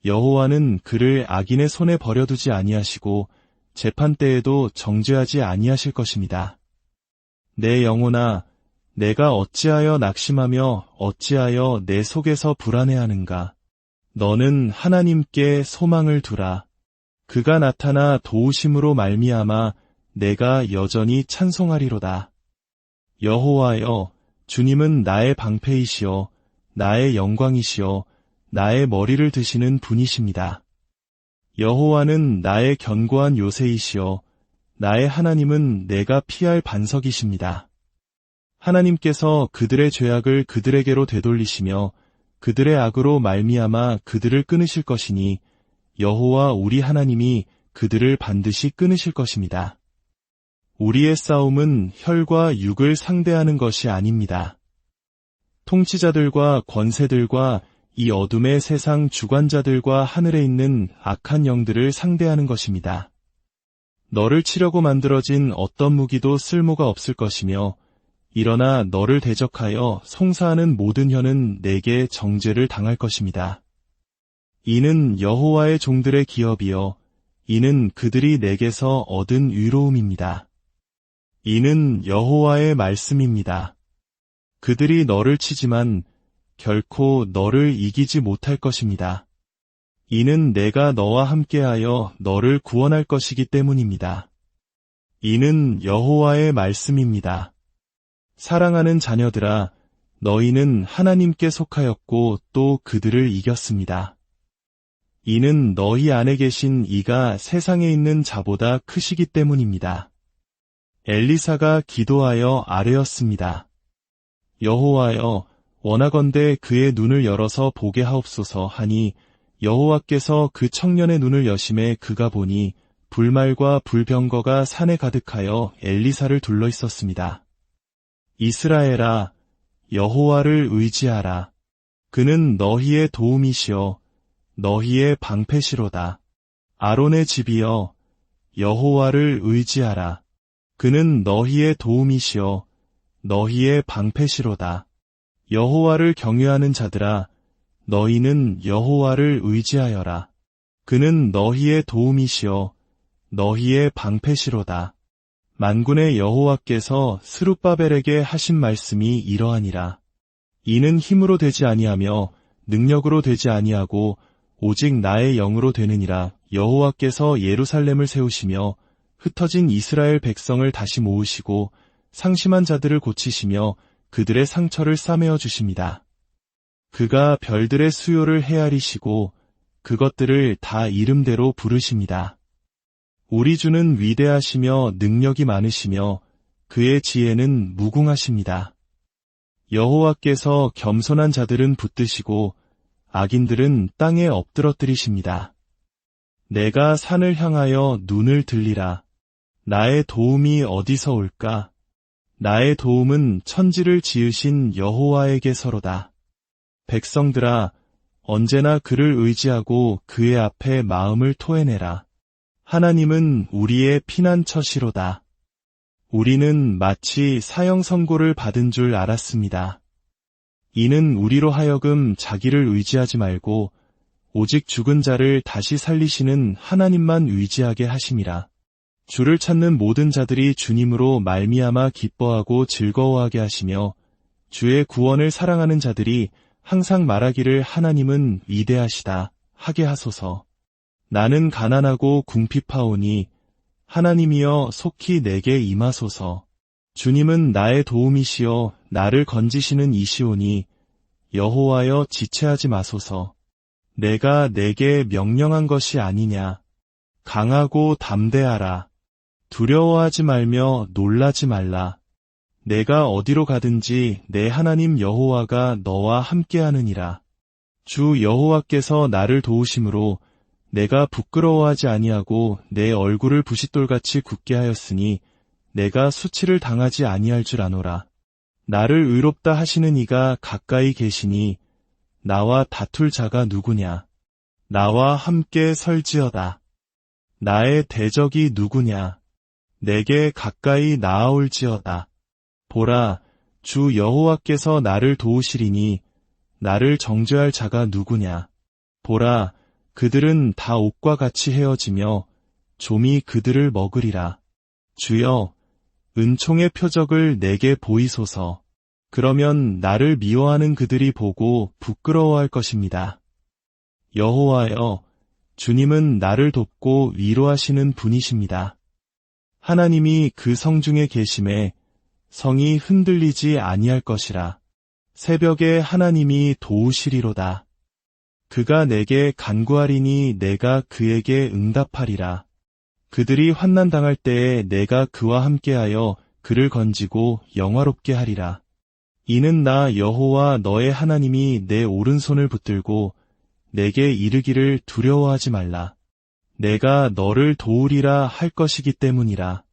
여호와는 그를 악인의 손에 버려두지 아니하시고 재판 때에도 정죄하지 아니하실 것입니다. 내 영혼아, 내가 어찌하여 낙심하며 어찌하여 내 속에서 불안해하는가? 너는 하나님께 소망을 두라. 그가 나타나 도우심으로 말미암아 내가 여전히 찬송하리로다. 여호와여, 주님은 나의 방패이시여 나의 영광이시여 나의 머리를 드시는 분이십니다. 여호와는 나의 견고한 요새이시여 나의 하나님은 내가 피할 반석이십니다. 하나님께서 그들의 죄악을 그들에게로 되돌리시며 그들의 악으로 말미암아 그들을 끊으실 것이니 여호와 우리 하나님이 그들을 반드시 끊으실 것입니다. 우리의 싸움은 혈과 육을 상대하는 것이 아닙니다. 통치자들과 권세들과 이 어둠의 세상 주관자들과 하늘에 있는 악한 영들을 상대하는 것입니다. 너를 치려고 만들어진 어떤 무기도 쓸모가 없을 것이며 일어나 너를 대적하여 송사하는 모든 혀는 내게 정죄를 당할 것입니다. 이는 여호와의 종들의 기업이요 이는 그들이 내게서 얻은 위로움입니다. 이는 여호와의 말씀입니다. 그들이 너를 치지만 결코 너를 이기지 못할 것입니다. 이는 내가 너와 함께하여 너를 구원할 것이기 때문입니다. 이는 여호와의 말씀입니다. 사랑하는 자녀들아, 너희는 하나님께 속하였고 또 그들을 이겼습니다. 이는 너희 안에 계신 이가 세상에 있는 자보다 크시기 때문입니다. 엘리사가 기도하여 아뢰었습니다. 여호와여, 원하건대 그의 눈을 열어서 보게 하옵소서 하니 여호와께서 그 청년의 눈을 여심해 그가 보니 불말과 불병거가 산에 가득하여 엘리사를 둘러 있었습니다. 이스라엘아, 여호와를 의지하라. 그는 너희의 도움이시여 너희의 방패시로다. 아론의 집이여, 여호와를 의지하라. 그는 너희의 도움이시여 너희의 방패시로다. 여호와를 경외하는 자들아, 너희는 여호와를 의지하여라. 그는 너희의 도움이시여 너희의 방패시로다. 만군의 여호와께서 스룹바벨에게 하신 말씀이 이러하니라. 이는 힘으로 되지 아니하며 능력으로 되지 아니하고 오직 나의 영으로 되느니라. 여호와께서 예루살렘을 세우시며 흩어진 이스라엘 백성을 다시 모으시고 상심한 자들을 고치시며 그들의 상처를 싸매어 주십니다. 그가 별들의 수요를 헤아리시고 그것들을 다 이름대로 부르십니다. 우리 주는 위대하시며 능력이 많으시며 그의 지혜는 무궁하십니다. 여호와께서 겸손한 자들은 붙드시고 악인들은 땅에 엎드러뜨리십니다. 내가 산을 향하여 눈을 들리라. 나의 도움이 어디서 올까? 나의 도움은 천지를 지으신 여호와에게서로다. 백성들아, 언제나 그를 의지하고 그의 앞에 마음을 토해내라. 하나님은 우리의 피난처시로다. 우리는 마치 사형 선고를 받은 줄 알았습니다. 이는 우리로 하여금 자기를 의지하지 말고 오직 죽은 자를 다시 살리시는 하나님만 의지하게 하심이라. 주를 찾는 모든 자들이 주님으로 말미암아 기뻐하고 즐거워하게 하시며 주의 구원을 사랑하는 자들이 항상 말하기를 하나님은 위대하시다 하게 하소서. 나는 가난하고 궁핍하오니 하나님이여 속히 내게 임하소서. 주님은 나의 도움이시여 나를 건지시는 이시오니 여호와여 지체하지 마소서. 내가 내게 명령한 것이 아니냐. 강하고 담대하라. 두려워하지 말며 놀라지 말라. 내가 어디로 가든지 내 하나님 여호와가 너와 함께하느니라. 주 여호와께서 나를 도우심으로 내가 부끄러워하지 아니하고 내 얼굴을 부싯돌같이 굳게 하였으니 내가 수치를 당하지 아니할 줄 아노라. 나를 의롭다 하시는 이가 가까이 계시니 나와 다툴 자가 누구냐. 나와 함께 설지어다. 나의 대적이 누구냐. 내게 가까이 나아올지어다. 보라, 주 여호와께서 나를 도우시리니 나를 정죄할 자가 누구냐. 보라, 그들은 다 옥과 같이 헤어지며 좀이 그들을 먹으리라. 주여, 은총의 표적을 내게 보이소서. 그러면 나를 미워하는 그들이 보고 부끄러워할 것입니다. 여호와여, 주님은 나를 돕고 위로하시는 분이십니다. 하나님이 그 성중에 계심에 성이 흔들리지 아니할 것이라. 새벽에 하나님이 도우시리로다. 그가 내게 간구하리니 내가 그에게 응답하리라. 그들이 환난당할 때에 내가 그와 함께하여 그를 건지고 영화롭게 하리라. 이는 나 여호와 너의 하나님이 내 오른손을 붙들고 내게 이르기를 두려워하지 말라. 내가 너를 도우리라 할 것이기 때문이라.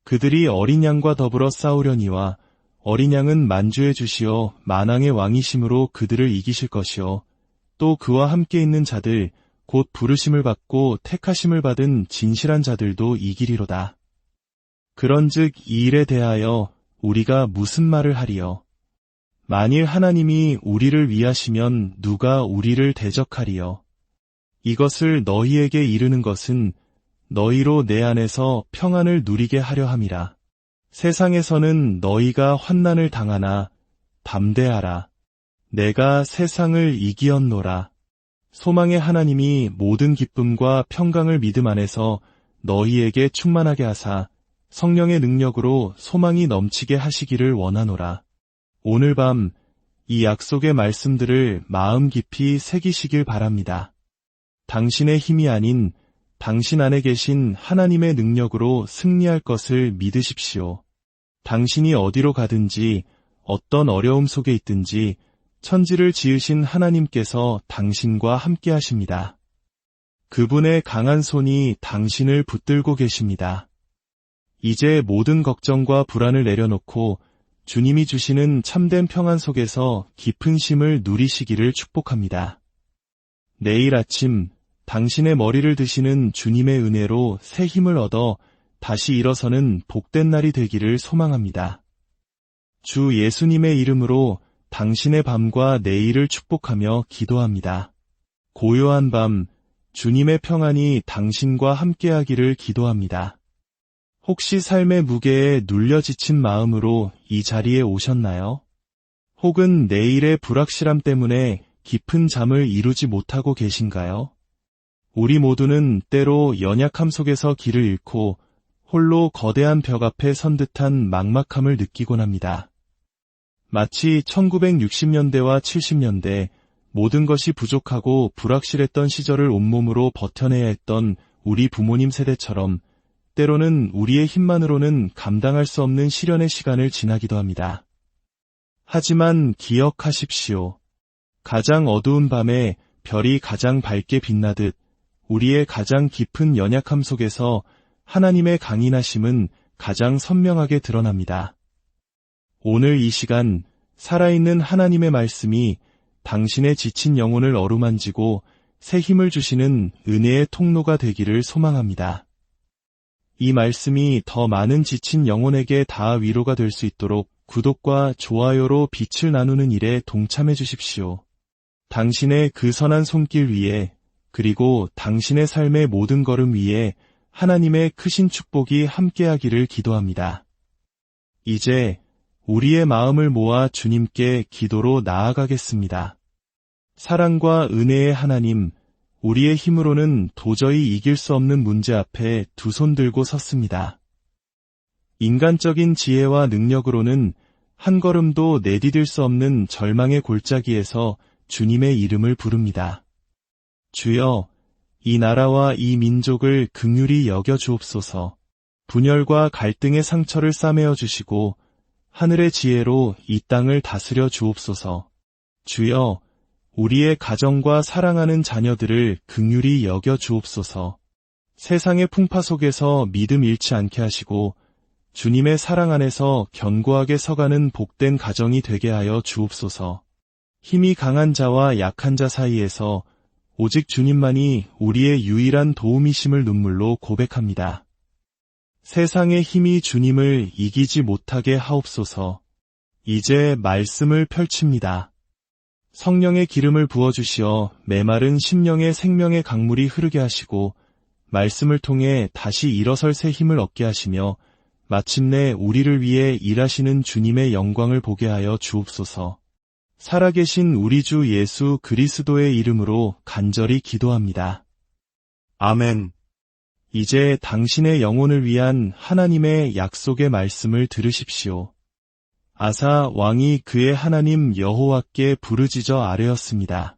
그들이 어린 양과 더불어 싸우려니와 어린 양은 만주해 주시어 만왕의 왕이심으로 그들을 이기실 것이요 또 그와 함께 있는 자들 곧 부르심을 받고 택하심을 받은 진실한 자들도 이기리로다. 그런즉 이 일에 대하여 우리가 무슨 말을 하리요? 만일 하나님이 우리를 위하시면 누가 우리를 대적하리요? 이것을 너희에게 이르는 것은 너희로 내 안에서 평안을 누리게 하려 함이라. 세상에서는 너희가 환난을 당하나 담대하라. 내가 세상을 이기었노라. 소망의 하나님이 모든 기쁨과 평강을 믿음 안에서 너희에게 충만하게 하사 성령의 능력으로 소망이 넘치게 하시기를 원하노라. 오늘 밤 이 약속의 말씀들을 마음 깊이 새기시길 바랍니다. 당신의 힘이 아닌 당신 안에 계신 하나님의 능력으로 승리할 것을 믿으십시오. 당신이 어디로 가든지 어떤 어려움 속에 있든지 천지를 지으신 하나님께서 당신과 함께 하십니다. 그분의 강한 손이 당신을 붙들고 계십니다. 이제 모든 걱정과 불안을 내려놓고 주님이 주시는 참된 평안 속에서 깊은 쉼을 누리시기를 축복합니다. 내일 아침 당신의 머리를 드시는 주님의 은혜로 새 힘을 얻어 다시 일어서는 복된 날이 되기를 소망합니다. 주 예수님의 이름으로 당신의 밤과 내일을 축복하며 기도합니다. 고요한 밤, 주님의 평안이 당신과 함께하기를 기도합니다. 혹시 삶의 무게에 눌려 지친 마음으로 이 자리에 오셨나요? 혹은 내일의 불확실함 때문에 깊은 잠을 이루지 못하고 계신가요? 우리 모두는 때로 연약함 속에서 길을 잃고 홀로 거대한 벽 앞에 선 듯한 막막함을 느끼곤 합니다. 마치 1960년대와 70년대 모든 것이 부족하고 불확실했던 시절을 온몸으로 버텨내야 했던 우리 부모님 세대처럼 때로는 우리의 힘만으로는 감당할 수 없는 시련의 시간을 지나기도 합니다. 하지만 기억하십시오. 가장 어두운 밤에 별이 가장 밝게 빛나듯 우리의 가장 깊은 연약함 속에서 하나님의 강인하심은 가장 선명하게 드러납니다. 오늘 이 시간 살아있는 하나님의 말씀이 당신의 지친 영혼을 어루만지고 새 힘을 주시는 은혜의 통로가 되기를 소망합니다. 이 말씀이 더 많은 지친 영혼에게 닿아 위로가 될 수 있도록 구독과 좋아요로 빛을 나누는 일에 동참해 주십시오. 당신의 그 선한 손길 위에 그리고 당신의 삶의 모든 걸음 위에 하나님의 크신 축복이 함께하기를 기도합니다. 이제 우리의 마음을 모아 주님께 기도로 나아가겠습니다. 사랑과 은혜의 하나님, 우리의 힘으로는 도저히 이길 수 없는 문제 앞에 두 손 들고 섰습니다. 인간적인 지혜와 능력으로는 한 걸음도 내디딜 수 없는 절망의 골짜기에서 주님의 이름을 부릅니다. 주여, 이 나라와 이 민족을 긍휼히 여겨 주옵소서. 분열과 갈등의 상처를 싸매어 주시고 하늘의 지혜로 이 땅을 다스려 주옵소서. 주여, 우리의 가정과 사랑하는 자녀들을 긍휼히 여겨 주옵소서. 세상의 풍파 속에서 믿음 잃지 않게 하시고 주님의 사랑 안에서 견고하게 서가는 복된 가정이 되게 하여 주옵소서. 힘이 강한 자와 약한 자 사이에서 오직 주님만이 우리의 유일한 도움이심을 눈물로 고백합니다. 세상의 힘이 주님을 이기지 못하게 하옵소서. 이제 말씀을 펼칩니다. 성령의 기름을 부어주시어 메마른 심령의 생명의 강물이 흐르게 하시고 말씀을 통해 다시 일어설 새 힘을 얻게 하시며 마침내 우리를 위해 일하시는 주님의 영광을 보게 하여 주옵소서. 살아계신 우리 주 예수 그리스도의 이름으로 간절히 기도합니다. 아멘. 이제 당신의 영혼을 위한 하나님의 약속의 말씀을 들으십시오. 아사 왕이 그의 하나님 여호와께 부르짖어 아뢰었습니다.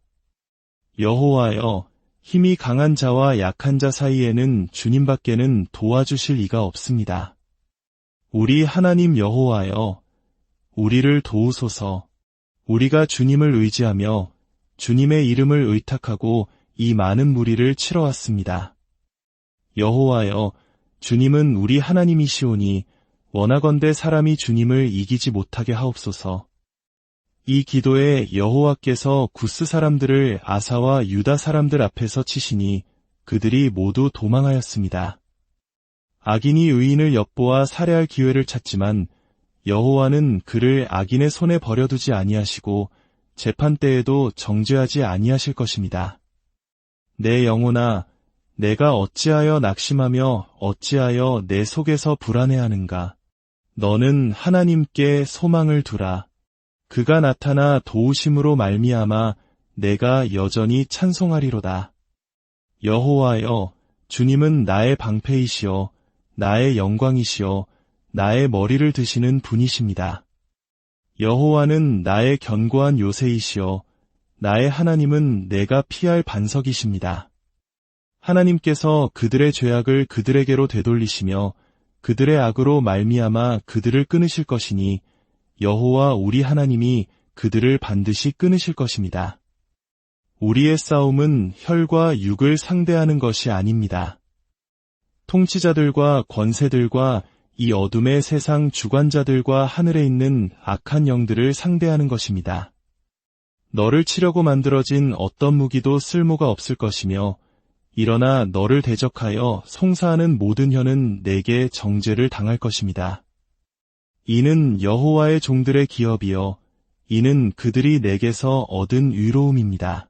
여호와여, 힘이 강한 자와 약한 자 사이에는 주님밖에는 도와주실 이가 없습니다. 우리 하나님 여호와여, 우리를 도우소서. 우리가 주님을 의지하며 주님의 이름을 의탁하고 이 많은 무리를 치러왔습니다. 여호와여, 주님은 우리 하나님이시오니 원하건대 사람이 주님을 이기지 못하게 하옵소서. 이 기도에 여호와께서 구스 사람들을 아사와 유다 사람들 앞에서 치시니 그들이 모두 도망하였습니다. 악인이 의인을 엿보아 살해할 기회를 찾지만 여호와는 그를 악인의 손에 버려두지 아니하시고 재판 때에도 정죄하지 아니하실 것입니다. 내 영혼아, 내가 어찌하여 낙심하며 어찌하여 내 속에서 불안해하는가? 너는 하나님께 소망을 두라. 그가 나타나 도우심으로 말미암아 내가 여전히 찬송하리로다. 여호와여, 주님은 나의 방패이시여 나의 영광이시여 나의 머리를 드시는 분이십니다. 여호와는 나의 견고한 요새이시여 나의 하나님은 내가 피할 반석이십니다. 하나님께서 그들의 죄악을 그들에게로 되돌리시며 그들의 악으로 말미암아 그들을 끊으실 것이니 여호와 우리 하나님이 그들을 반드시 끊으실 것입니다. 우리의 싸움은 혈과 육을 상대하는 것이 아닙니다. 통치자들과 권세들과 이 어둠의 세상 주관자들과 하늘에 있는 악한 영들을 상대하는 것입니다. 너를 치려고 만들어진 어떤 무기도 쓸모가 없을 것이며 일어나 너를 대적하여 송사하는 모든 혀는 내게 정죄를 당할 것입니다. 이는 여호와의 종들의 기업이요 이는 그들이 내게서 얻은 위로움입니다.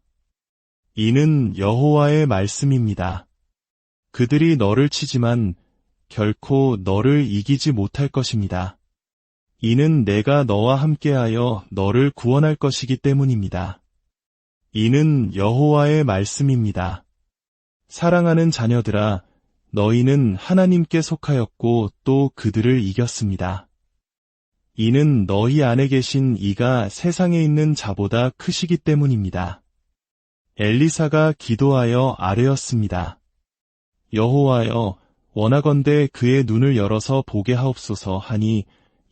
이는 여호와의 말씀입니다. 그들이 너를 치지만 결코 너를 이기지 못할 것입니다. 이는 내가 너와 함께하여 너를 구원할 것이기 때문입니다. 이는 여호와의 말씀입니다. 사랑하는 자녀들아, 너희는 하나님께 속하였고 또 그들을 이겼습니다. 이는 너희 안에 계신 이가 세상에 있는 자보다 크시기 때문입니다. 엘리사가 기도하여 아뢰었습니다. 여호와여, 원하건대 그의 눈을 열어서 보게 하옵소서 하니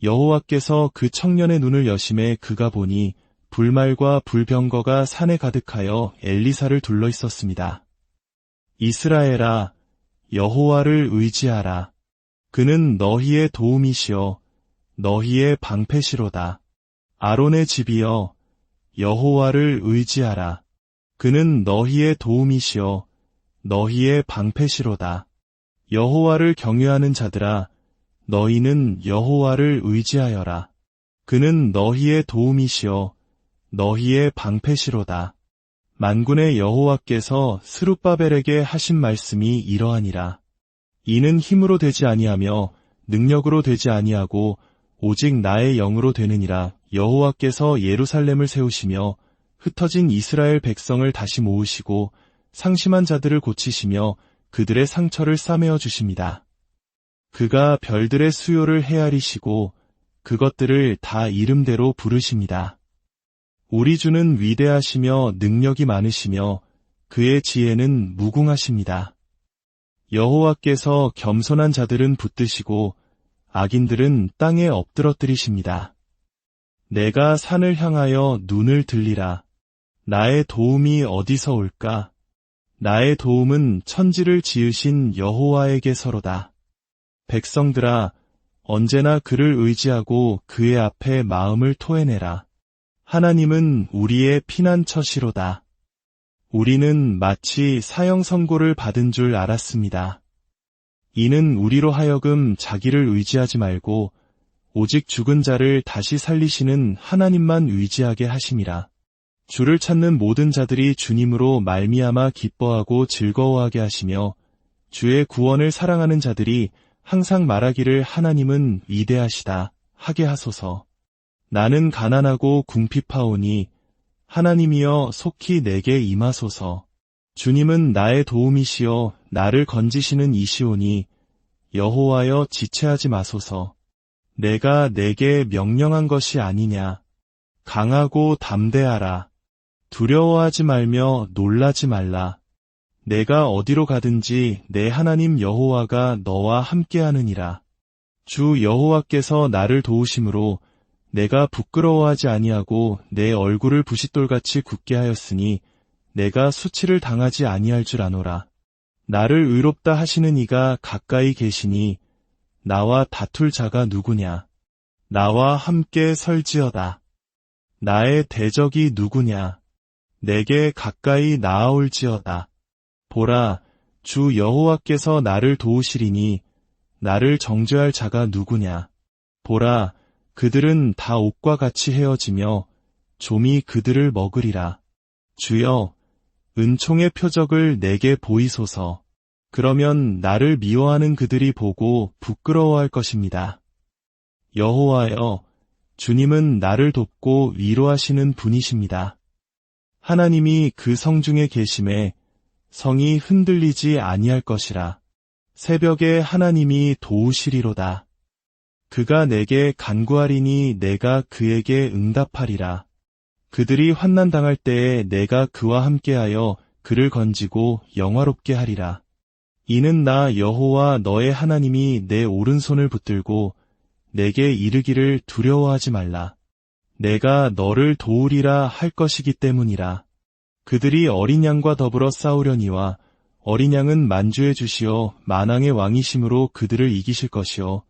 여호와께서 그 청년의 눈을 여심해 그가 보니 불말과 불병거가 산에 가득하여 엘리사를 둘러 있었습니다. 이스라엘아, 여호와를 의지하라. 그는 너희의 도움이시여 너희의 방패시로다. 아론의 집이여, 여호와를 의지하라. 그는 너희의 도움이시여 너희의 방패시로다. 여호와를 경외하는 자들아, 너희는 여호와를 의지하여라. 그는 너희의 도움이시여 너희의 방패시로다. 만군의 여호와께서 스룹바벨에게 하신 말씀이 이러하니라. 이는 힘으로 되지 아니하며 능력으로 되지 아니하고 오직 나의 영으로 되느니라. 여호와께서 예루살렘을 세우시며 흩어진 이스라엘 백성을 다시 모으시고 상심한 자들을 고치시며 그들의 상처를 싸매어 주십니다. 그가 별들의 수요를 헤아리시고 그것들을 다 이름대로 부르십니다. 우리 주는 위대하시며 능력이 많으시며 그의 지혜는 무궁하십니다. 여호와께서 겸손한 자들은 붙드시고 악인들은 땅에 엎드러뜨리십니다. 내가 산을 향하여 눈을 들리라. 나의 도움이 어디서 올까? 나의 도움은 천지를 지으신 여호와에게서로다. 백성들아, 언제나 그를 의지하고 그의 앞에 마음을 토해내라. 하나님은 우리의 피난처시로다. 우리는 마치 사형 선고를 받은 줄 알았습니다. 이는 우리로 하여금 자기를 의지하지 말고 오직 죽은 자를 다시 살리시는 하나님만 의지하게 하심이라. 주를 찾는 모든 자들이 주님으로 말미암아 기뻐하고 즐거워하게 하시며 주의 구원을 사랑하는 자들이 항상 말하기를 하나님은 위대하시다 하게 하소서. 나는 가난하고 궁핍하오니 하나님이여 속히 내게 임하소서. 주님은 나의 도움이시여 나를 건지시는 이시오니 여호와여 지체하지 마소서. 내가 내게 명령한 것이 아니냐. 강하고 담대하라. 두려워하지 말며 놀라지 말라. 내가 어디로 가든지 내 하나님 여호와가 너와 함께하느니라. 주 여호와께서 나를 도우심으로 내가 부끄러워하지 아니하고 내 얼굴을 부싯돌같이 굳게 하였으니 내가 수치를 당하지 아니할 줄 아노라. 나를 의롭다 하시는 이가 가까이 계시니 나와 다툴 자가 누구냐. 나와 함께 설지어다. 나의 대적이 누구냐. 내게 가까이 나아올지어다. 보라, 주 여호와께서 나를 도우시리니 나를 정죄할 자가 누구냐. 보라, 그들은 다 옥과 같이 헤어지며 좀이 그들을 먹으리라. 주여, 은총의 표적을 내게 보이소서. 그러면 나를 미워하는 그들이 보고 부끄러워할 것입니다. 여호와여, 주님은 나를 돕고 위로하시는 분이십니다. 하나님이 그 성중에 계심에 성이 흔들리지 아니할 것이라. 새벽에 하나님이 도우시리로다. 그가 내게 간구하리니 내가 그에게 응답하리라. 그들이 환난당할 때에 내가 그와 함께하여 그를 건지고 영화롭게 하리라. 이는 나 여호와 너의 하나님이 내 오른손을 붙들고 내게 이르기를 두려워하지 말라. 내가 너를 도우리라 할 것이기 때문이라. 그들이 어린 양과 더불어 싸우려니와 어린 양은 만주해 주시어 만왕의 왕이심으로 그들을 이기실 것이요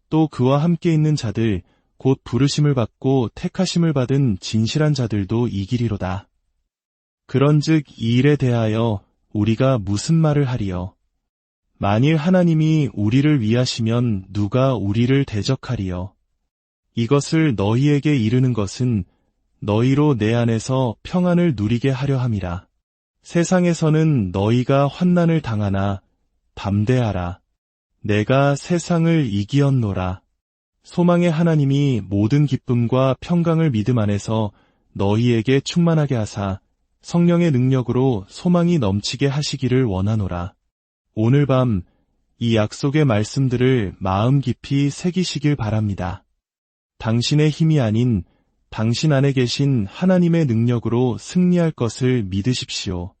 또 그와 함께 있는 자들 곧 부르심을 받고 택하심을 받은 진실한 자들도 이기리로다. 그런즉 이 일에 대하여 우리가 무슨 말을 하리요? 만일 하나님이 우리를 위하시면 누가 우리를 대적하리요? 이것을 너희에게 이르는 것은 너희로 내 안에서 평안을 누리게 하려 함이라. 세상에서는 너희가 환난을 당하나 담대하라. 내가 세상을 이기었노라. 소망의 하나님이 모든 기쁨과 평강을 믿음 안에서 너희에게 충만하게 하사 성령의 능력으로 소망이 넘치게 하시기를 원하노라. 오늘 밤 이 약속의 말씀들을 마음 깊이 새기시길 바랍니다. 당신의 힘이 아닌 당신 안에 계신 하나님의 능력으로 승리할 것을 믿으십시오.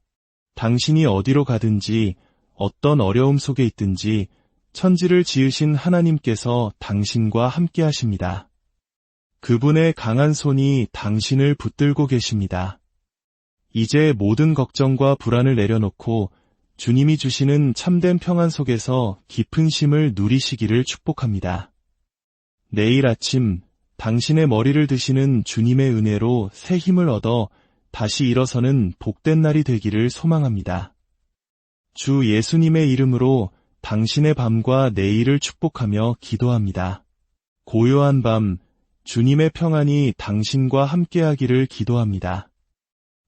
당신이 어디로 가든지 어떤 어려움 속에 있든지 천지를 지으신 하나님께서 당신과 함께 하십니다. 그분의 강한 손이 당신을 붙들고 계십니다. 이제 모든 걱정과 불안을 내려놓고 주님이 주시는 참된 평안 속에서 깊은 쉼을 누리시기를 축복합니다. 내일 아침 당신의 머리를 드시는 주님의 은혜로 새 힘을 얻어 다시 일어서는 복된 날이 되기를 소망합니다. 주 예수님의 이름으로 당신의 밤과 내일을 축복하며 기도합니다. 고요한 밤, 주님의 평안이 당신과 함께하기를 기도합니다.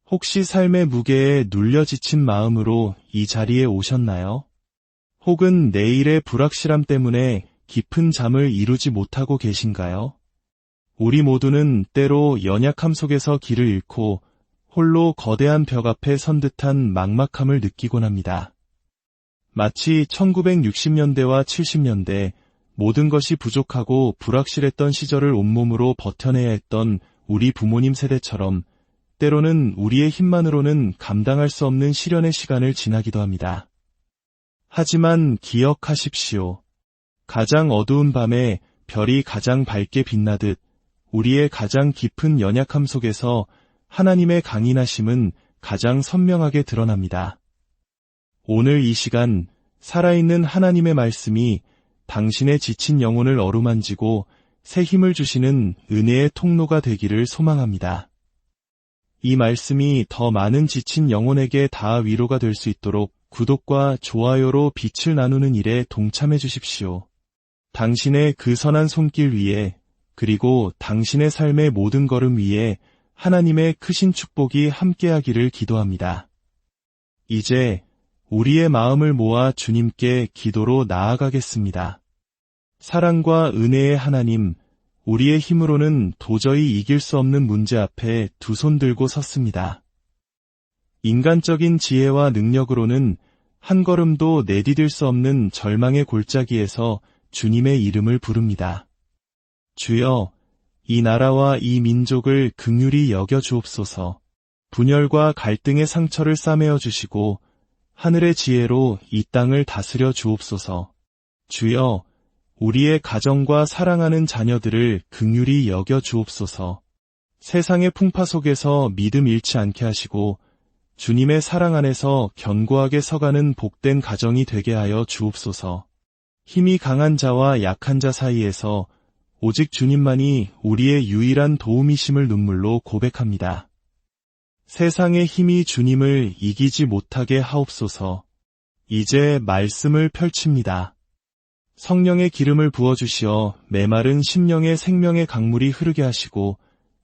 혹시 삶의 무게에 눌려 지친 마음으로 이 자리에 오셨나요? 혹은 내일의 불확실함 때문에 깊은 잠을 이루지 못하고 계신가요? 우리 모두는 때로 연약함 속에서 길을 잃고 홀로 거대한 벽 앞에 선 듯한 막막함을 느끼곤 합니다. 마치 1960년대와 70년대 모든 것이 부족하고 불확실했던 시절을 온몸으로 버텨내야 했던 우리 부모님 세대처럼 때로는 우리의 힘만으로는 감당할 수 없는 시련의 시간을 지나기도 합니다. 하지만 기억하십시오. 가장 어두운 밤에 별이 가장 밝게 빛나듯 우리의 가장 깊은 연약함 속에서 하나님의 강인하심은 가장 선명하게 드러납니다. 오늘 이 시간 살아있는 하나님의 말씀이 당신의 지친 영혼을 어루만지고 새 힘을 주시는 은혜의 통로가 되기를 소망합니다. 이 말씀이 더 많은 지친 영혼에게 닿아 위로가 될 수 있도록 구독과 좋아요로 빛을 나누는 일에 동참해 주십시오. 당신의 그 선한 손길 위에 그리고 당신의 삶의 모든 걸음 위에 하나님의 크신 축복이 함께하기를 기도합니다. 이제 우리의 마음을 모아 주님께 기도로 나아가겠습니다. 사랑과 은혜의 하나님, 우리의 힘으로는 도저히 이길 수 없는 문제 앞에 두 손 들고 섰습니다. 인간적인 지혜와 능력으로는 한 걸음도 내디딜 수 없는 절망의 골짜기에서 주님의 이름을 부릅니다. 주여, 이 나라와 이 민족을 긍휼히 여겨 주옵소서. 분열과 갈등의 상처를 싸매어 주시고 하늘의 지혜로 이 땅을 다스려 주옵소서. 주여, 우리의 가정과 사랑하는 자녀들을 긍휼히 여겨 주옵소서. 세상의 풍파 속에서 믿음 잃지 않게 하시고 주님의 사랑 안에서 견고하게 서가는 복된 가정이 되게 하여 주옵소서. 힘이 강한 자와 약한 자 사이에서 오직 주님만이 우리의 유일한 도움이심을 눈물로 고백합니다. 세상의 힘이 주님을 이기지 못하게 하옵소서. 이제 말씀을 펼칩니다. 성령의 기름을 부어주시어 메마른 심령의 생명의 강물이 흐르게 하시고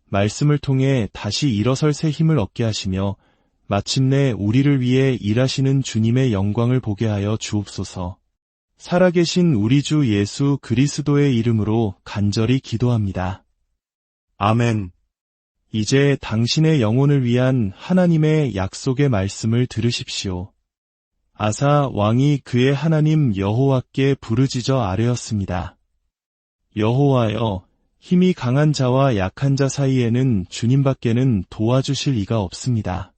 말씀을 통해 다시 일어설 새 힘을 얻게 하시며 마침내 우리를 위해 일하시는 주님의 영광을 보게 하여 주옵소서. 살아계신 우리 주 예수 그리스도의 이름으로 간절히 기도합니다. 아멘. 이제 당신의 영혼을 위한 하나님의 약속의 말씀을 들으십시오. 아사 왕이 그의 하나님 여호와께 부르짖어 아뢰었습니다. 여호와여, 힘이 강한 자와 약한 자 사이에는 주님밖에는 도와주실 이가 없습니다.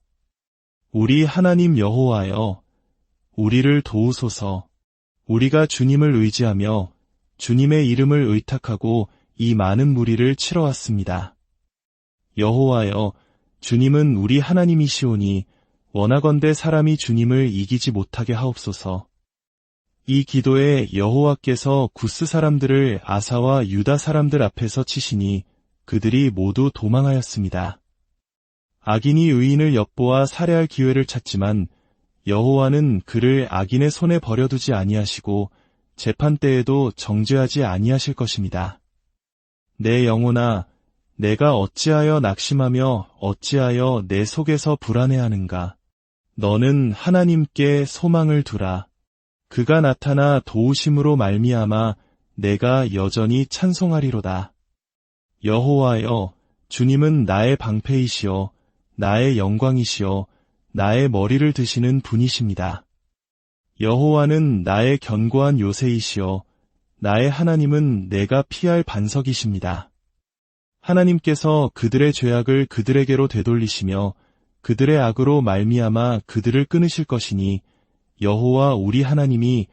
우리 하나님 여호와여, 우리를 도우소서. 우리가 주님을 의지하며 주님의 이름을 의탁하고 이 많은 무리를 치러왔습니다. 여호와여, 주님은 우리 하나님이시오니 원하건대 사람이 주님을 이기지 못하게 하옵소서. 이 기도에 여호와께서 구스 사람들을 아사와 유다 사람들 앞에서 치시니 그들이 모두 도망하였습니다. 악인이 의인을 엿보아 살해할 기회를 찾지만 여호와는 그를 악인의 손에 버려두지 아니하시고 재판 때에도 정죄하지 아니하실 것입니다. 내 영혼아, 내가 어찌하여 낙심하며 어찌하여 내 속에서 불안해하는가? 너는 하나님께 소망을 두라. 그가 나타나 도우심으로 말미암아 내가 여전히 찬송하리로다. 여호와여, 주님은 나의 방패이시여 나의 영광이시여 나의 머리를 드시는 분이십니다. 여호와는 나의 견고한 요새이시요 나의 하나님은 내가 피할 반석이십니다. 하나님께서 그들의 죄악을 그들에게로 되돌리시며 그들의 악으로 말미암아 그들을 끊으실 것이니 여호와 우리 하나님이